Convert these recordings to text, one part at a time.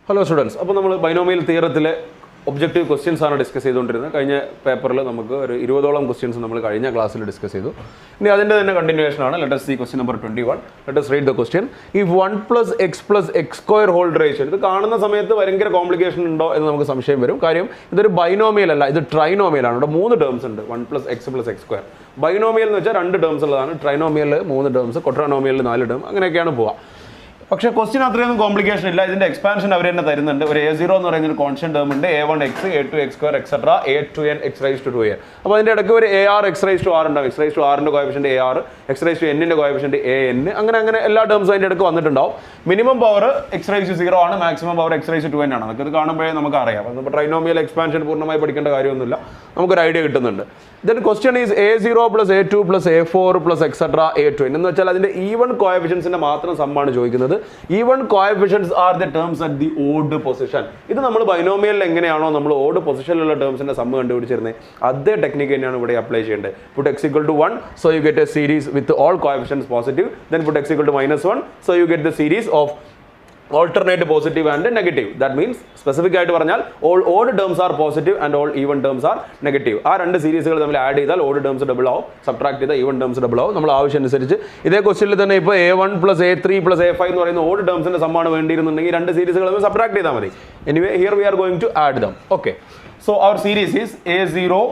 Hello students, now we will binomial theorem objective questions discuss കഴിഞ്ഞ പേപ്പറിൽ നമുക്ക് ഒരു 20ഓളം questions നമ്മൾ കഴിഞ്ഞ ക്ലാസ്സിൽ ഡിസ്കസ് ചെയ്തു. ഇനി അതിന്റെ തന്നെ കണ്ടിന്യൂവേഷൻ ആണ്. Let us see question number 21. Let us read the question. If 1 plus x square whole raised, ഇത് കാണുന്ന സമയത്ത് ഭയങ്കര കോംപ്ലിക്കേഷൻ ഉണ്ടോ എന്ന് നമുക്ക് സംശയം വരും. കാര്യം ഇതൊരു ബൈനോമിയൽ അല്ല, ഇത് ട്രൈനോമിയൽ ആണ്. ഇവിടെ 3 ടേംസ് ഉണ്ട്. 1 plus x square. ബൈനോമിയൽ എന്ന് വെച്ചാൽ 2 ടേംസ് ഉള്ളതാണ്. ട്രൈനോമിയൽ 3 ടേംസ്, ക്വാഡ്രാനോമിയൽ 4 ടേം, അങ്ങനെയൊക്കെയാണ് പോവുക. പക്ഷേ ക്വസ്റ്റ്യൻ അത്രയൊന്നും കോംപ്ലിക്കേഷൻ ഇല്ല. ഇതിന്റെ എക്സ്പാൻഷൻ അവർ തന്നെ തരുന്നുണ്ട്. ഒരു a0 എന്ന് പറയുന്ന ഒരു കോൺസ്റ്റന്റ് ടേം ഉണ്ട്. a1x, a2x square etcetera a2n x raised to 2a. അപ്പോൾ അതിന്റെ ഇടയ്ക്ക് ഒരു ar x raised to r ഉണ്ടാവും. x raised to r ന്റെ coefficient ar, x raised to n ന്റെ കോഎഫിഷ്യന്റ് an, അങ്ങനെ എല്ലാ ടേംസും അതിന്റെ ഇടയ്ക്ക് വന്നിട്ടുണ്ടാവും. Minimum power x raised to 0 ആണ്, maximum power x raised to 2n ആണ്. അതൊക്കെ ഇത് കാണുമ്പോഴേ നമുക്ക് അറിയാം. അപ്പോൾ ട്രൈനോമിയൽ എക്സ്പാൻഷൻ പൂർണ്ണമായി പഠിക്കേണ്ട കാര്യമൊന്നുമില്ല, നമുക്കൊരു ഐഡിയ കിട്ടുന്നുണ്ട്. Then question is a0 plus a2 plus a4 plus etc. a2n എന്ന് വെച്ചാൽ അതിന്റെ ഈവൻ കോഎഫിഷ്യൻസിന്റെ മാത്രം സമ്മാണ് ചോദിക്കുന്നത്. Even coefficients are the terms at the odd position. ഇത് നമ്മൾ ബൈനോമിയലിൽ എങ്ങനെയാണോ നമ്മൾ ഓഡ് പൊസിഷനിലുള്ള ടേംസിന്റെ സമ്മ് കണ്ടുപിടിച്ചിരുന്നത്, അതേ ടെക്നിക്ക് തന്നെയാണ് ഇവിടെ അപ്ലൈ ചെയ്യേണ്ടത്. Put x equal to 1, so you get a series with all coefficients positive. Then put x equal to -1, so you get the series of alternate positive and negative. That means specific ആയിട്ട് പറഞ്ഞാൽ all odd terms are positive and all even terms are negative. ആ രണ്ട് സീരീസുകൾ നമ്മൾ add ചെയ്താൽ odd terms double ആവും, subtract ചെയ്താൽ even terms double ആവും. നമ്മൾ ആവശ്യം അനുസരിച്ച് ഇതേ ക്വസ്റ്റ്യനിൽ തന്നെ ഇപ്പോൾ a1 plus a3 plus a5 എന്ന് പറയുന്ന odd termsന്റെ സമ്മാണ് വേണ്ടിയിരുന്നുണ്ടെങ്കിൽ രണ്ട് സീരീസുകൾ നമ്മൾ സബ്ട്രാക്ട് ചെയ്താൽ മതി. Anyway, here we are going to add them. Okay. So our series is a0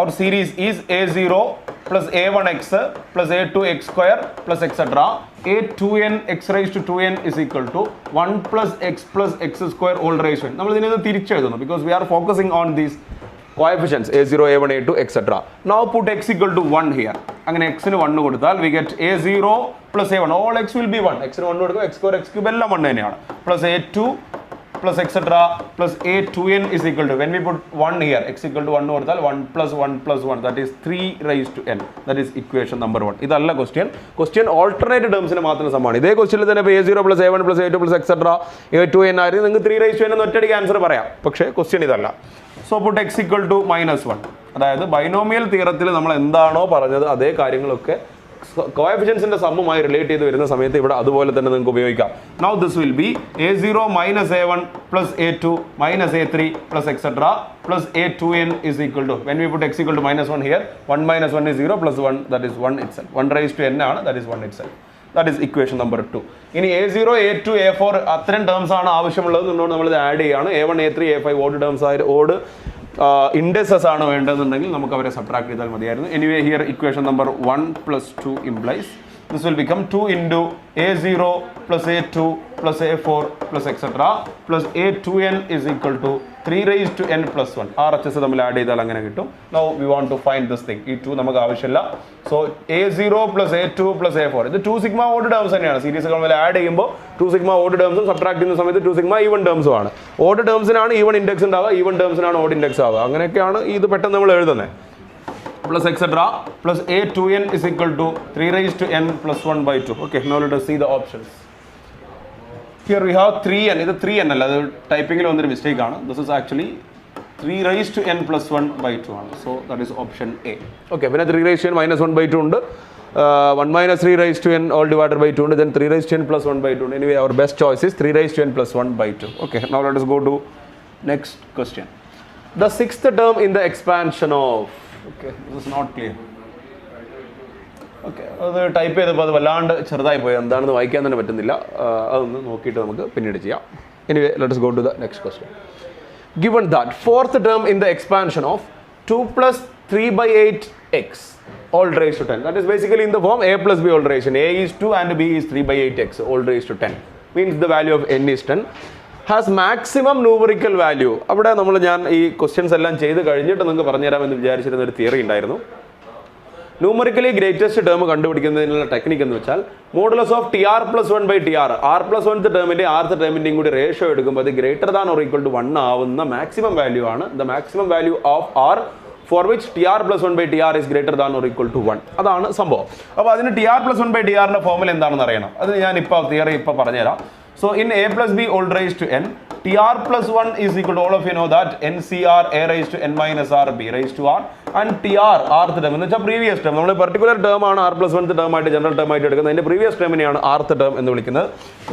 Our series is a0 plus a1x plus a2x square plus etc. a2n x raised to 2n is equal to 1 plus x square all raised to n. നമ്മൾ ഇതിനെ തിരിച്ച് എഴുതുന്നു because we are focusing on these coefficients a0, a1, a2 etc. Now put x equal to 1 here. അങ്ങനെ x ന് 1 കൊടുത്താൽ we get a0 plus a1. All x will be 1. x ന് 1 കൊടുക്കുക, x square x cube എല്ലാം 1 തന്നെയാണ്. plus a2 plus etc. plus a2n is equal to, when we put 1 here, x equal to 1 കൊടുത്താൽ 1 plus 1 plus 1, that is 3 raised to n. That is equation number 1. ഇതല്ല question alternate termsന് മാത്രം സമാണ്. ഇതേ ക്വസ്റ്റ്യനിൽ തന്നെ a0 plus a1 plus a2 plus etc. a2n ആയിരുന്നു, നിങ്ങൾക്ക് 3 raised to n എന്ന് ഒറ്റയടിക്ക് ആൻസർ പറയാം. പക്ഷേ ക്വസ്റ്റ്യൻ ഇതല്ല. So put x equal to -1. അതായത് ബൈനോമിയൽ തിയറത്തിൽ നമ്മൾ എന്താണോ പറഞ്ഞത് അതേ കാര്യങ്ങളൊക്കെ കോഎഫിഷ്യൻസിന്റെ സമ്മുമായി റിലേറ്റ് ചെയ്ത് വരുന്ന സമയത്ത് ഇവിടെ അതുപോലെ തന്നെ നിങ്ങൾക്ക് ഉപയോഗിക്കാം. Now this will be a0 minus a1 plus a2 minus a3 plus etc. plus a2n is equal to, when we put x equal to -1 here, 1 minus 1 is 0 plus 1, that is 1 itself. 1 raised to n ആണ്, that is 1 itself. That is equation number 2. ഇനി a0, a2, a4 അത്രയും terms ആണ് ആവശ്യമുള്ളത് എന്നുകൊണ്ട് നമ്മൾ ഇത് add ചെയ്യാണ്. a1, a3, a5 odd terms ആയിട്ട് ഓഡ് ഇൻഡെക്സസ് ആണ് വേണ്ടതെന്നുണ്ടെങ്കിൽ നമുക്ക് അവരെ സബ്ട്രാക്ട് ചെയ്താൽ മതിയായിരുന്നു. Anyway here equation number 1 plus 2 implies this will become 2 into a0 plus a2 plus a4 plus etc. plus a2n is equal to 3 raised to n plus 1. RHS തമ്മിൽ add ചെയ്താൽ അങ്ങനെ കിട്ടും. Now we want to find this thing. ഈ 2 നമുക്ക് ആവശ്യമില്ല. So a0 plus a2 plus a4, ഇത് 2 sigma odd terms തന്നെയാണ്. സീരീസുകൾ തമ്മിൽ ആഡ് ചെയ്യുമ്പോൾ 2 sigma odd termsഉം സബ്ട്രാക്ട് ചെയ്യുന്ന സമയത്ത് 2 sigma even termsഉം ആണ്. ഓഡ് ടേംസിനാണ് ഈവൻ ഇൻഡെക്സ് ഉണ്ടാവുക, ഈവൻ ടേംസിനാണ് ഓഡ് ഇൻഡെക്സ് ആവുക. അങ്ങനെയൊക്കെയാണ് ഇത് പെട്ടെന്ന് നമ്മൾ എഴുതുന്നത്. plus etc. plus a2n is equal to 3 raised to n plus 1 by 2. Okay, now let us see the options. Here we have 3n. ഇത് 3n അല്ല, അത് ടൈപ്പിംഗിൽ വന്നൊരു മിസ്റ്റേക്ക് ആണ്. This is actually 3 raised to n plus 1 by 2 ആണ്. So that is option A. Okay, പിന്നെ 3 raised to n minus 1 by 2 ഉണ്ട്. 1 minus 3 raised to n all divided by 2 ഉണ്ട്. Then 3 raised to n plus 1 by 2 ഉണ്ട്. Anyway, our best choice is 3 raised to n plus 1 by 2. Okay, now let us go to next question. The sixth term in the expansion of, okay, this is not clear. Okay, അത് type ചെയ്തപ്പോൾ അത് വല്ലാണ്ട് ചെറുതായി പോയി, എന്താണെന്ന് വായിക്കാൻ തന്നെ പറ്റുന്നില്ല. അതൊന്ന് നോക്കിയിട്ട് നമുക്ക് പിന്നീട് ചെയ്യാം. Anyway, let us go to the next question. Given that fourth term in the expansion of 2 plus 3 by 8x all raised to 10, that is basically in the form a plus b all raised to n. A is 2 and b is 3 by 8x all raised to 10, means the value of n is 10. has maximum numerical value. അവിടെ ഞാൻ ഈ questions എല്ലാം ചെയ്ത് കഴിഞ്ഞിട്ട് നിങ്ങൾക്ക് പറഞ്ഞുതരാമെന്ന് വിചാരിച്ചിരുന്ന ഒരു theory ഉണ്ടായിരുന്നു. Numerically greatest term കണ്ടുപിടിക്കുന്നതിനുള്ള ടെക്നിക്ക് എന്ന് വെച്ചാൽ modulus of TR plus 1 by TR, r plus 1th ടേമിൻ്റെ rth ടേമിൻ്റെയും കൂടി റേഷ്യോ എടുക്കുമ്പോൾ അത് greater than or equal to 1 ആവുന്ന മാക്സിമം വാല്യൂ ആണ്. The maximum value of r for which TR plus 1 by TR is greater than or equal to 1. അതാണ് സംഭവം. അപ്പോൾ അതിന് TR plus 1 by TR ന്റെ ഫോർമുല എന്താണെന്ന് അറിയണം. അത് ഞാൻ ഇപ്പോൾ തിയറി ഇപ്പോൾ പറഞ്ഞുതരാം. So in a plus b all raised to n, tr plus 1 is equal to, all of you know that, ncr a raised to n minus r b raised to r, and tr rth term എന്ന് വെച്ചാൽ previous term. നമ്മൾ particular term ആണ് r plus 1th term ആയിട്ട് general term ആയിട്ട് എടുക്കുന്നത്. അതിന്റെ previous ടേമിനെയാണ് rth term എന്ന് വിളിക്കുന്നത്.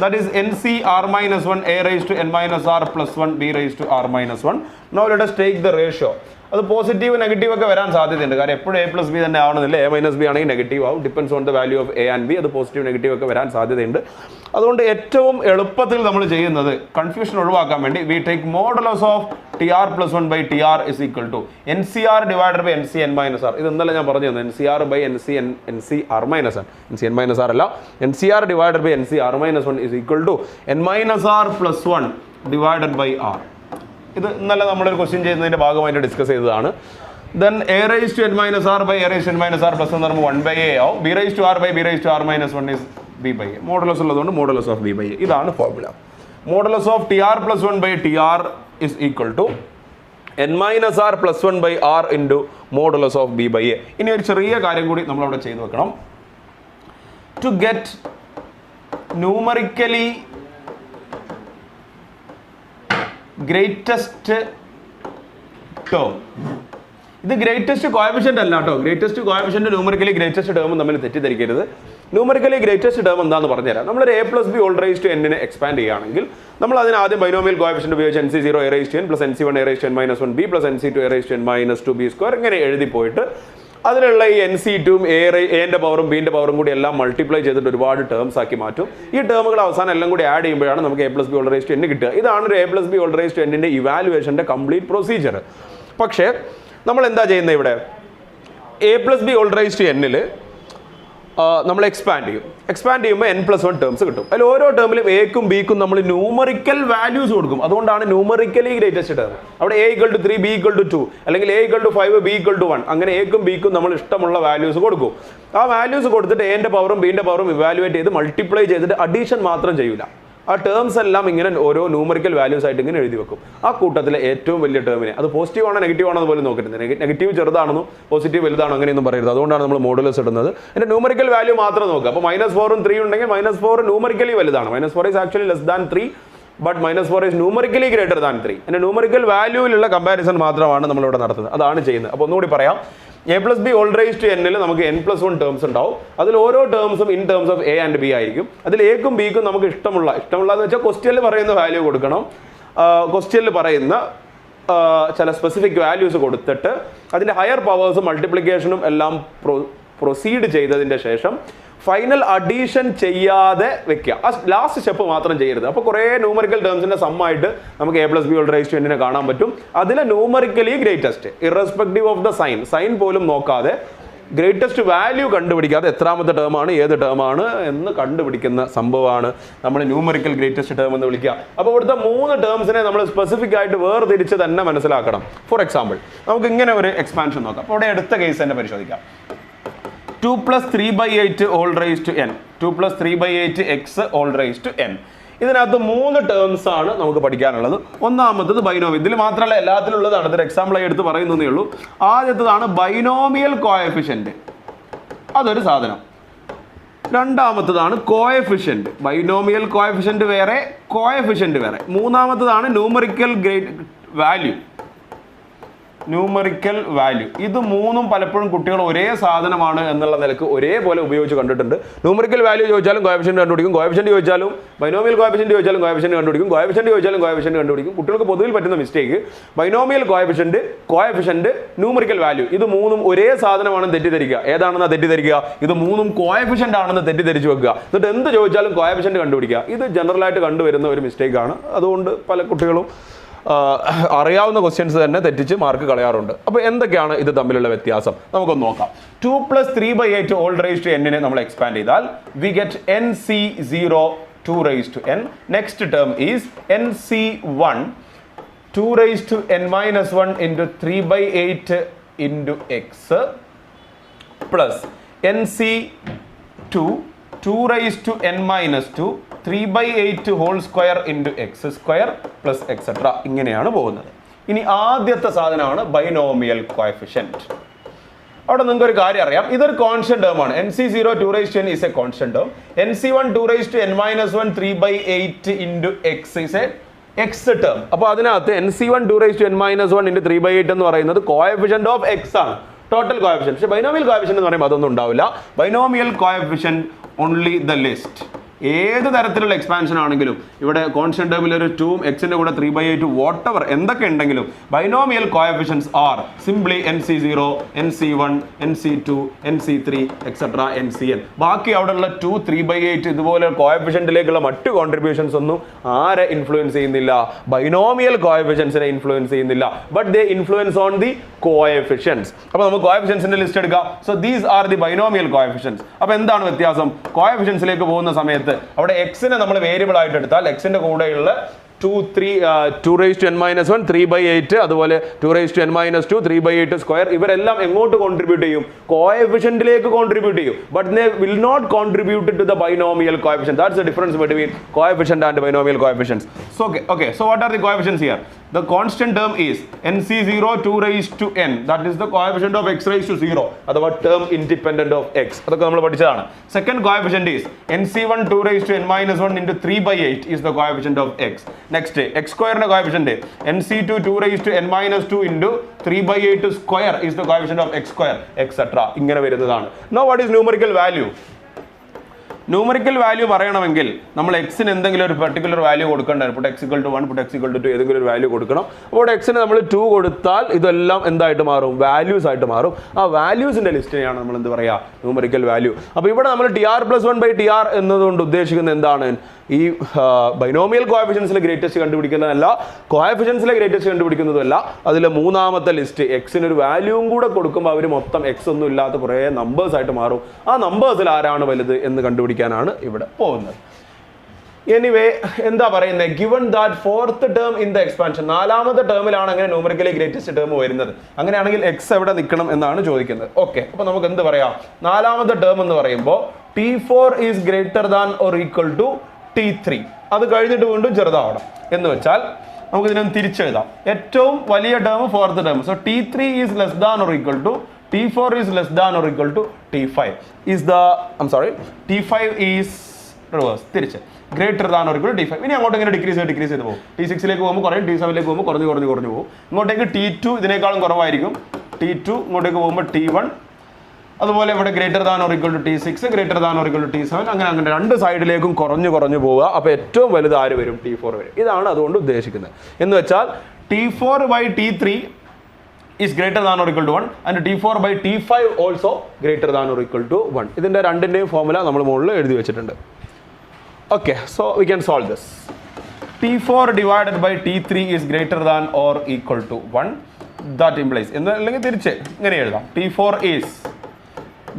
That is ncr minus 1 a raised to n minus r plus 1 b raised to r minus 1. Now let us take the ratio. അത് positive negative ഒക്കെ വരാൻ സാധ്യതയുണ്ട്. കാരണം എപ്പോഴും എ പ്ലസ് ബി തന്നെ ആവണമെന്നില്ല. എ മൈനസ് ബി ആണെങ്കിൽ നെഗറ്റീവ് ആവും. Depends on the value of A and B. അത് പോസിറ്റീവ് നെഗറ്റീവ് ഒക്കെ വരാൻ സാധ്യതയുണ്ട്. അതുകൊണ്ട് ഏറ്റവും എളുപ്പത്തിൽ നമ്മൾ ചെയ്യുന്നത്, കൺഫ്യൂഷൻ ഒഴിവാക്കാൻ വേണ്ടി, we take modulus of T R plus 1 by T R is equal to N C R divided by N C N minus R. ഇത് ഇന്നലെ ഞാൻ പറഞ്ഞു തന്നു. N C R by N C R minus R, N C N minus R അല്ല, N C R divided by N C R minus 1 is equal to N minus R plus 1 divided by R. ഇത് ഇന്നലെ നമ്മളൊരു question ചെയ്യുന്നതിന്റെ ഭാഗമായിട്ട് discuss ചെയ്തതാണ്. Then a raised to n minus r by a raised to n minus r plus 1 1 by a ആവും. b raised to r by b raised to r minus 1 is b by a. Modulus ഉള്ളതുകൊണ്ട് modulus of b by a. ഇതാണ് formula. Modulus of T R plus 1 by T R is equal to n minus R plus 1 by R into modulus of b by a. ഇനി ഒരു ചെറിയ കാര്യം കൂടി നമ്മളവിടെ ചെയ്തു വെക്കണം. To get numerically greatest term, ഇത് ഗ്രേറ്റസ്റ്റ് കോഎഫിഷ്യന്റ് അല്ല കേട്ടോ. ഗ്രേറ്റസ്റ്റ് കോഎഫിഷ്യന്റ് ന്യൂമറിക്കലി ഗ്രേറ്റസ്റ്റ് ടേമും തമ്മിൽ തെറ്റിദ്ധരിക്കരുത്. ന്യൂമറിക്കലി ഗ്രേറ്റസ്റ്റ് ടേം എന്താണെന്ന് പറഞ്ഞുതരാം. നമ്മളൊരു A plus B all raise to എന്നിനെ എക്സ്പാൻഡ് ചെയ്യുകയാണെങ്കിൽ നമ്മൾ അതിന് ആദ്യം ബൈനോമിയൽ കോഎഫിഷ്യന്റ് ഉപയോഗിച്ച് N C 0 A raise to N plus N C 1 A raise to N minus 1 B plus N C 2 A raise to N minus 2 B square ഇങ്ങനെ എഴുതി പോയിട്ട് അതിലുള്ള ഈ എൻ സി 2 എന്റെ പവറും ബിന്റെ പവറും കൂടി എല്ലാം മൾട്ടിപ്ലൈ ചെയ്തിട്ട് ഒരുപാട് ടേംസ് ആക്കി മാറ്റും. ഈ ടേമുകൾ അവസാനം എല്ലാം കൂടി ആഡ് ചെയ്യുമ്പോഴാണ് നമുക്ക് A plus B all raise to N കിട്ടുക. ഇതാണ് ഒരു A plus B all raise to എന്നിന്റെ ഇവാലുവേഷന്റെ കംപ്ലീറ്റ് പ്രൊസീജിയർ. പക്ഷേ നമ്മൾ എന്താ ചെയ്യുന്നത് ഇവിടെ? A plus B all raise to എന്നിൽ നമ്മൾ എക്സ്പാൻഡ് ചെയ്യും. എക്സ്പാൻഡ് ചെയ്യുമ്പോൾ എൻ പ്ലസ് 1 ടേംസ് കിട്ടും. അതിൽ ഓരോ ടേമിലും എക്കും ബിക്കും നമ്മൾ ന്യൂമറിക്കൽ വാല്യൂസ് കൊടുക്കും. അതുകൊണ്ടാണ് ന്യൂമറിക്കലി ഗ്രേറ്റസ്റ്റ് ടേം. അവിടെ a equal to 3 b equal to 2 അല്ലെങ്കിൽ a equal to 5 b equal to 1 അങ്ങനെ എക്കും ബിക്കും നമ്മൾ ഇഷ്ടമുള്ള വാല്യൂസ് കൊടുക്കും. ആ വാല്യൂസ് കൊടുത്തിട്ട് എന്റെ പവറും ബിന്റെ പവറും ഇവാലുവേറ്റ് ചെയ്ത് മൾട്ടിപ്ലൈ ചെയ്തിട്ട് അഡീഷൻ മാത്രം ചെയ്യൂല. ആ ടേംസ് എല്ലാം ഇങ്ങനെ ഓരോ ന്യൂമറിക്കൽ വാല്യൂസ് ആയിട്ട് ഇങ്ങനെ എഴുതി വെക്കും. ആ കൂട്ടത്തിലെ ഏറ്റവും വലിയ ടേമിനെ, അത് പോസിറ്റീവ് ആണോ നെഗറ്റീവ് ആണോ പോലും നോക്കരുത്. നെഗറ്റീവ് ചെറുതാണെന്നോ പോസിറ്റീവ് വലുതാണോ അങ്ങനെയൊന്നും പറയരുത്. അതുകൊണ്ടാണ് നമ്മൾ മോഡുലസ് ഇടുന്നത്. അതിന്റെ ന്യൂമറിക്കൽ വാല്യൂ മാത്രം നോക്കുക. അപ്പോൾ -4 3 ഉണ്ടെങ്കിൽ -4 ന്യൂമറിക്കലി വലുതാണ്. -4 is actually less than 3, but -4 is numerically greater than 3. അതിന്റെ ന്യൂമറിക്കൽ വാല്യൂവിലുള്ള കമ്പാരിസൺ മാത്രമാണ് നമ്മളിവിടെ നടത്തുന്നത്. അതാണ് ചെയ്യുന്നത്. അപ്പോൾ ഒന്നുകൂടി പറയാം. A plus B all raise to എന്നിൽ നമുക്ക് n പ്ലസ് 1 ടേംസ് ഉണ്ടാവും. അതിൽ ഓരോ ടേംസും in terms of A and B ആയിരിക്കും. അതിൽ എക്കും ബിക്കും നമുക്ക് ഇഷ്ടമുള്ള എന്ന് വെച്ചാൽ ക്വസ്റ്റ്യനിൽ പറയുന്ന വാല്യൂ കൊടുക്കണം. ക്വസ്റ്റ്യനിൽ പറയുന്ന ചില സ്പെസിഫിക് വാല്യൂസ് കൊടുത്തിട്ട് അതിൻ്റെ ഹയർ പവേഴ്സും മൾട്ടിപ്ലിക്കേഷനും എല്ലാം പ്രൊസീഡ് ചെയ്തതിൻ്റെ ശേഷം ഫൈനൽ അഡീഷൻ ചെയ്യാതെ വെക്കുക. ആ ലാസ്റ്റ് സ്റ്റെപ്പ് മാത്രം ചെയ്യരുത്. അപ്പോൾ കുറേ ന്യൂമറിക്കൽ ടേംസിന്റെ സമ്മായിട്ട് നമുക്ക് A plus B all raise to എന്നിനെ കാണാൻ പറ്റും. അതിലെ numerically greatest irrespective of the sign പോലും നോക്കാതെ ഗ്രേറ്റസ്റ്റ് വാല്യൂ കണ്ടുപിടിക്കാതെ എത്രാമത്തെ ടേമാണ് ഏത് ടേമാണ് എന്ന് കണ്ടുപിടിക്കുന്ന സംഭവമാണ് നമ്മൾ ന്യൂമറിക്കൽ ഗ്രേറ്റസ്റ്റ് ടേം എന്ന് വിളിക്കുക. അപ്പോൾ ഇവിടുത്തെ 3 ടേംസിനെ നമ്മൾ സ്പെസിഫിക് ആയിട്ട് വേർതിരിച്ച് തന്നെ മനസ്സിലാക്കണം. ഫോർ എക്സാമ്പിൾ നമുക്ക് ഇങ്ങനെ ഒരു എക്സ്പാൻഷൻ നോക്കാം. അപ്പോൾ ഇവിടെ അടുത്ത കേസ് തന്നെ പരിശോധിക്കാം. 2 plus 3 by 8 all raised to n, 2 plus 3 by 8 x all raised to n. ഇതിനകത്ത് 3 ടേംസ് ആണ് നമുക്ക് പഠിക്കാനുള്ളത്. ഒന്നാമത്തത് ബൈനോമിയൽ. ഇതിൽ മാത്രമല്ല എല്ലാത്തിലും ഉള്ളതാണ്. ഇതൊരു എക്സാമ്പിളായി എടുത്ത് പറയുന്നതേ ഉള്ളൂ. ആദ്യത്തതാണ് ബൈനോമിയൽ കോഎഫിഷ്യന്റ്. അതൊരു സാധനം. രണ്ടാമത്തതാണ് കോഎഫിഷ്യന്റ്. ബൈനോമിയൽ കോഎഫിഷ്യന്റ് വേറെ, കോഎഫിഷ്യന്റ് വേറെ. മൂന്നാമത്തതാണ് ന്യൂമറിക്കൽ വാല്യൂ. Numerical value. ഇത് മൂന്നും പലപ്പോഴും കുട്ടികൾ ഒരേ സാധനമാണ് എന്നുള്ള നിലക്ക് ഒരേപോലെ ഉപയോഗിച്ച് കണ്ടിട്ടുണ്ട്. ന്യൂമറിക്കൽ വാല്യൂ ചോദിച്ചാലും കോഎഫിഷ്യന്റ് കണ്ടുപിടിക്കും, കോഎഫിഷ്യന്റ് ചോദിച്ചാലും ബൈനോമിയൽ കോഎഫിഷ്യന്റ് ചോദിച്ചാലും കോഎഫിഷ്യന്റ് കണ്ടുപിടിക്കും, കോഎഫിഷ്യന്റ് ചോദിച്ചാലും കോഎഫിഷ്യന്റ് കണ്ടുപിടിക്കും. കുട്ടികൾക്ക് പൊതുവിൽ പറ്റുന്ന mistake binomial coefficient numerical value ഇത് മൂന്നും ഒരേ സാധനമാണെന്ന് തെറ്റിദ്ധരിക്കുക. ഏതാണെന്ന് തെറ്റിദ്ധരിക്കുക? ഇത് മൂന്നും കോഎഫിഷ്യന്റ് ആണെന്ന് തെറ്റിദ്ധരിച്ചു വെക്കുക. എന്നിട്ട് എന്ത് ചോദിച്ചാലും കോഎഫിഷ്യന്റ് കണ്ടുപിടിക്കുക. ഇത് ജനറലായിട്ട് കണ്ടുവരുന്ന ഒരു മിസ്റ്റേക്കാണ്. അതുകൊണ്ട് പല കുട്ടികളും അറിയാവുന്ന ക്വസ്റ്റ്യൻസ് തന്നെ തെറ്റിച്ച് മാർക്ക് കളയാറുണ്ട്. അപ്പോൾ എന്തൊക്കെയാണ് ഇത് തമ്മിലുള്ള വ്യത്യാസം നമുക്കൊന്ന് നോക്കാം. 2 plus 3 by 8 all raised to n നമ്മൾ എക്സ്പാൻഡ് ചെയ്താൽ we get nc0 2 raised to n. Next term is nc1 2 raised to n minus 1 into 3 by 8 into x plus nc2 2 raised to n minus 2 3 by 8 whole square into x square plus etc. ഇങ്ങനെയാണ് പോകുന്നത്. ഇനി ആദ്യത്തെ സാധനമാണ് binomial coefficient. അവിടെ നിങ്ങൾക്ക് ഒരു കാര്യം അറിയാം, ഇതൊരു കോൺസ്റ്റന്റ് ടേം ആണ്. NC0 2 raised to n is a constant term. NC1 2 raised to n minus 1 3/8 into x is a x term. അപ്പോൾ അതിനകത്ത് NC1 2 raised to n minus 1 into 3/8 എന്ന് പറയുന്നത് കോഎഫിഷ്യന്റ് ഓഫ് x ആണ്, ടോട്ടൽ കോഎഫിഷ്യന്റ്. പക്ഷേ binomial coefficient എന്ന് പറയുമ്പോൾ അതൊന്നും ഉണ്ടാവില്ല. Binomial coefficient only the list. ഏത് തരത്തിലുള്ള എക്സ്പാൻഷൻ ആണെങ്കിലും ഇവിടെ കോൺസ്റ്റന്റ് ടേമിൽ ഒരു 2 എക്സിന്റെ കൂടെ 3/8 വാട്ടെവർ എന്തൊക്കെ ഉണ്ടെങ്കിലും binomial coefficients R simply NC0, NC1, NC2, NC3 etcetera NCn. ബാക്കി അവിടെയുള്ള 2, 3/8 ഇതുപോലെ കോഎഫിഷ്യന്റിലേക്കുള്ള മറ്റു കോൺട്രിബ്യൂഷൻസ് ഒന്നും ആരെ ഇൻഫ്ലുവൻസ് ചെയ്യുന്നില്ല, ബൈനോമിയൽ കോഎഫിഷ്യൻസിനെ ഇൻഫ്ലുവൻസ് ചെയ്യുന്നില്ല. But they influence on the coefficients. അപ്പോൾ നമുക്ക് കോഎഫിഷ്യൻസിന്റെ ലിസ്റ്റ് എടുക്കാം. So these are the binomial coefficients. അപ്പോൾ എന്താണ് വ്യത്യാസം? കോഎഫിഷ്യൻസിലേക്ക് പോകുന്ന സമയത്ത് അവിടെ എക്സിനെ നമ്മൾ വേരിയബിൾ ആയിട്ട് എടുത്താൽ എക്സിന്റെ കൂടെയുള്ള 2 raised to n minus 1 3/8 അതുപോലെ 2 raised to n minus 2 3/8 square ഇവരെല്ലാം എങ്ങോട്ട് കോൺട്രിബ്യൂട്ട് ചെയ്യും? കോഎഫിഷ്യന്റിലേക്ക് കോൺട്രിബ്യൂട്ട് ചെയ്യും. But they will not contribute to the binomial coefficient. That's the difference between coefficient and binomial coefficients. So okay so what are the coefficients here? The constant term is NC0 2 raised to n, that is the coefficient of x raised to 0, അഥവാ term independent of x. അതൊക്കെ നമ്മൾ പഠിച്ചതാണ്. Second coefficient is NC1 2 raised to n minus 1 into 3/8 is the coefficient of x. Next x square ന്റെ coefficient NC2 2 raised to n minus 2 into 3/8 square is the coefficient of x square etc. ഇങ്ങനെ വരുന്നതാണ്. Now what is numerical value? Numerical value പറയണമെങ്കിൽ നമ്മൾ എക്സിന് എന്തെങ്കിലും ഒരു particular value കൊടുക്കേണ്ടത്. ഇപ്പോൾ x = 1, ഇപ്പോൾ x = 2 ഏതെങ്കിലും ഒരു വാല്യൂ കൊടുക്കണം. അപ്പോൾ എക്സിന് നമ്മൾ 2 കൊടുത്താൽ ഇതെല്ലാം എന്തായിട്ട് മാറും? വാല്യൂസ് ആയിട്ട് മാറും. ആ വാല്യൂസിന്റെ ലിസ്റ്റിനെയാണ് നമ്മൾ എന്ത് പറയുക? Numerical value. അപ്പോൾ ഇവിടെ നമ്മൾ TR+1/TR എന്നതുകൊണ്ട് ഉദ്ദേശിക്കുന്നത് എന്താണ്? ഈ ബൈനോമിയൽ കോഎഫിഷ്യൻസിലെ ഗ്രേറ്റസ്റ്റ് കണ്ടുപിടിക്കുന്നതല്ല, കോഎഫിഷ്യൻസിലെ ഗ്രേറ്റസ്റ്റ് കണ്ടുപിടിക്കുന്നതല്ല. അതിലെ മൂന്നാമത്തെ ലിസ്റ്റ് എക്സിന് ഒരു വാല്യൂവും കൂടെ കൊടുക്കുമ്പോൾ അവർ മൊത്തം എക്സ് ഒന്നും ഇല്ലാത്ത കുറേ നമ്പേഴ്സ് ആയിട്ട് മാറും. ആ നമ്പേഴ്സിൽ ആരാണ് വലുത് എന്ന് കണ്ടുപിടിക്കാനാണ് ഇവിടെ പോകുന്നത്. എനിവേ എന്താ പറയുന്നത്? Given that fourth term in the expansion, നാലാമത്തെ ടേമിലാണ് അങ്ങനെ ന്യൂമറിക്കലി ഗ്രേറ്റസ്റ്റ് ടേം വരുന്നത്. അങ്ങനെയാണെങ്കിൽ എക്സ് എവിടെ നിൽക്കണം എന്നാണ് ചോദിക്കുന്നത്. ഓക്കെ, അപ്പോൾ നമുക്ക് എന്ത് പറയാം? നാലാമത്തെ ടേം എന്ന് പറയുമ്പോൾ T4 is greater than or equal to T3. അത് കഴിഞ്ഞിട്ട് വീണ്ടും ചെറുതാവണം എന്ന് വെച്ചാൽ നമുക്ക് ഇതിനൊന്ന് തിരിച്ചെഴുതാം. ഏറ്റവും വലിയ term fourth term. So T3 is less than or equal to T4 is less than or equal to T5 is the T5 is reverse, തിരിച്ച് greater than or equal to T5. ഇനി അങ്ങോട്ട് ഇങ്ങനെ ഡിക്രീസ് ചെയ്ത് പോകും. T6ലേക്ക് പോകുമ്പോൾ കുറയും, T7ലേക്ക് പോകുമ്പോൾ കുറഞ്ഞു പോകും. ഇങ്ങോട്ടേക്ക് T2 ഇതിനേക്കാളും കുറവായിരിക്കും. T2 ഇങ്ങോട്ടേക്ക് പോകുമ്പോൾ T1, അതുപോലെ ഇവിടെ greater than or equal to T6, greater than or equal to T7, അങ്ങനെ രണ്ട് സൈഡിലേക്കും കുറഞ്ഞു പോവുക. അപ്പോൾ ഏറ്റവും വലുത് ആര് വരും? T4 വരും. ഇതാണ് അതുകൊണ്ട് ഉദ്ദേശിക്കുന്നത്. എന്ന് വെച്ചാൽ T4/T3 is greater than or equal to 1 and T4/T5 also greater than or equal to 1. ഇതിന്റെ രണ്ടിന്റെയും ഫോർമുല നമ്മൾ മുകളിൽ എഴുതി വെച്ചിട്ടുണ്ട്. Okay, so we can solve this. T4 divided by T3 is greater than or equal to 1. That implies അല്ലെങ്കിൽ തിരിച്ച് ഇങ്ങനെ എഴുതാം. T4 is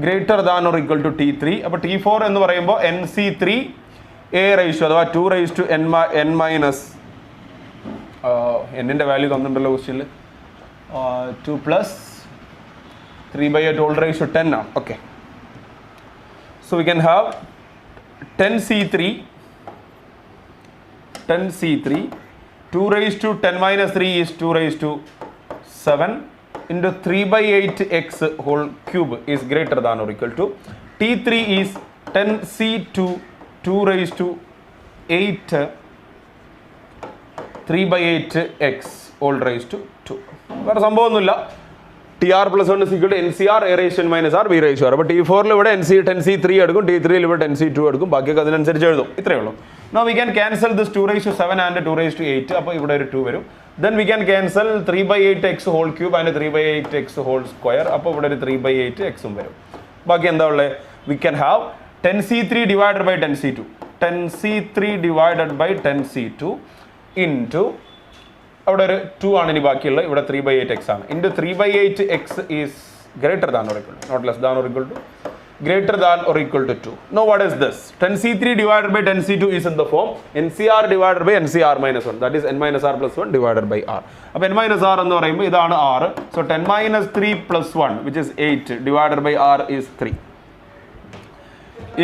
greater than or equal to T3. അപ്പോൾ T4 എന്ന് പറയുമ്പോൾ NC3 A ratio അഥവാ 2 raised to n minus n ന്റെ value തന്നിട്ടുണ്ടല്ലോ ക്വസ്റ്റ്യനിൽ 2 plus 3/8 all raised to 10 ആണ്. Okay, so we can have 10C3 2 raised to 10 minus 3 is 2 raised to 7 into 3/8 x whole cube is greater than or equal to T3 is 10C2 2 raised to 8 3/8 x all raised to 2. വേറെ സംഭവമൊന്നുമില്ല. TR+1 is equal to NCR A raised to n minus R B raised to R. അപ്പോൾ T4 ഇവിടെ 10C3 എടുക്കും, T3 ഇവിടെ 10C2 എടുക്കും, ബാക്കിയൊക്കെ അതിനനുസരിച്ച് എഴുതും. ഇത്രയേ ഉള്ളൂ. Now we can cancel this 2 raised to 7 and 2 raised to 8. അപ്പോൾ ഇവിടെ ഒരു 2 വരും. Then we can cancel 3/8 x whole cube and 3/8 x whole square. അപ്പോൾ ഇവിടെ ഒരു 3/8 x ഉം വരും. ബാക്കി എന്താ ഉള്ളത്? We can have 10C3 divided by 10C2. 10C3 divided by 10C2 into അവിടെ ഒരു 2 ആണ് ഇനി ബാക്കിയുള്ളത്. ഇവിടെ 3/8 x ആണ്. Into 3/8 x is greater than or equal to, not less than or equal to, greater than or equal to 2. Now what is this? 10C3 divided by 10C2 is in the form NCR divided by NCR minus 1. That is n minus R plus 1 divided by R. അപ്പോൾ n minus R എന്ന് പറയുമ്പോൾ ഇതാണ് R. So 10 minus 3 plus 1 which is 8 divided by R is 3.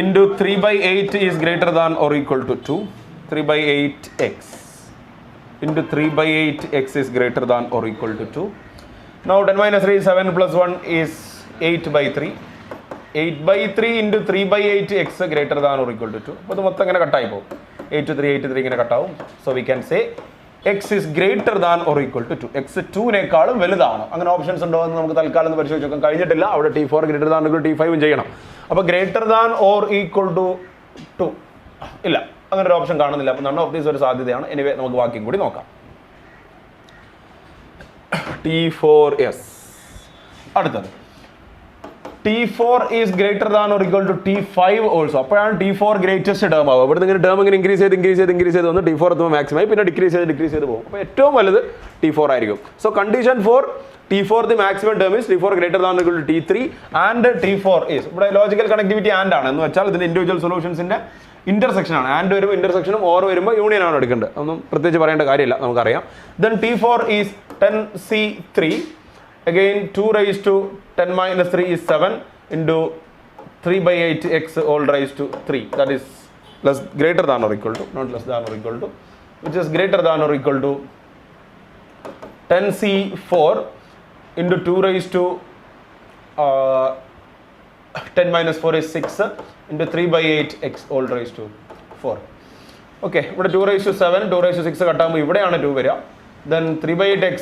Into 3/8 is greater than or equal to 2. 3/8 x. Into 3/8 x is greater than or equal to 2. Now 10 minus 3 7 plus 1 is 8 by 3. 8 by 3 into 3 by 8 x greater than or equal to 2. അപ്പോൾ ഇത് മൊത്തം ഇങ്ങനെ കട്ടായി പോകും. 8 to 3, 8 to 3 ഇങ്ങനെ കട്ടാവും. So we can say x is greater than or equal to 2. x 2-നേക്കാളും വലുതാണ്. അങ്ങനെ options ഉണ്ടോ എന്ന് നമുക്ക് തൽക്കാലം ഒന്ന് പരിശോധിച്ച് നോക്കാൻ കഴിഞ്ഞിട്ടില്ല. അവിടെ T4 greater than or equal to T5 ചെയ്യണം. അപ്പോൾ greater than or equal to 2 ഇല്ല, അങ്ങനെ ഒരു ഓപ്ഷൻ കാണുന്നില്ല. അപ്പോൾ none of these ഒരു സാധ്യതയാണ്. എനിവേ നമുക്ക് ബാക്കിയും കൂടി നോക്കാം. T4s. അടുത്തത് T4 is greater than or equal to T5 also. അപ്പോഴാണ് T4 ഗ്രേറ്റസ്റ്റ് ടേം ആവുക. ഇവിടെ നിന്ന് ടേം ഇങ്ങനെ ഇൻക്രീസ് ചെയ്ത് വന്ന് T4 എത്തുമ്പോൾ മാക്സിമം ആയി, പിന്നെ ഡിക്രീസ് ചെയ്ത് പോകും. അപ്പോൾ ഏറ്റവും വലുത് T4 ആയിരിക്കും. So condition for T4 the maximum term is T4 greater than or equal to T3 and T4 is. ഇവിടെ ലോജിക്കൽ കണക്ടിവിറ്റി ആൻഡ് ആണ് എന്ന് വെച്ചാൽ ഇതിന്റെ ഇൻഡിവിജ്വൽ സൊല്യൂഷൻസിന്റെ ഇന്റർസെക്ഷൻ ആണ്. ആൻഡ് വരുമ്പോൾ ഇന്റർസെക്ഷനും ഓർ വരുമ്പോൾ യൂണിയൻ ആണ് എടുക്കേണ്ടത്. ഒന്നും പ്രത്യേകിച്ച് പറയേണ്ട കാര്യമില്ല, നമുക്കറിയാം. Then T4 is 10C3. Again 2 raised to 10 minus 3 is 7 into 3 by 8 x all raised to 3. That is greater than or equal to, not less than or equal to, which is greater than or equal to 10C4 into 2 raised to 10 minus 4 is 6 into 3 by 8 x all raised to 4. Okay, ഇവിടെ 2 raised to 7, 2 raised to 6 കട്ടാകുമ്പോൾ ഇവിടെയാണ് 2 വരിക. Then 3 by 8 x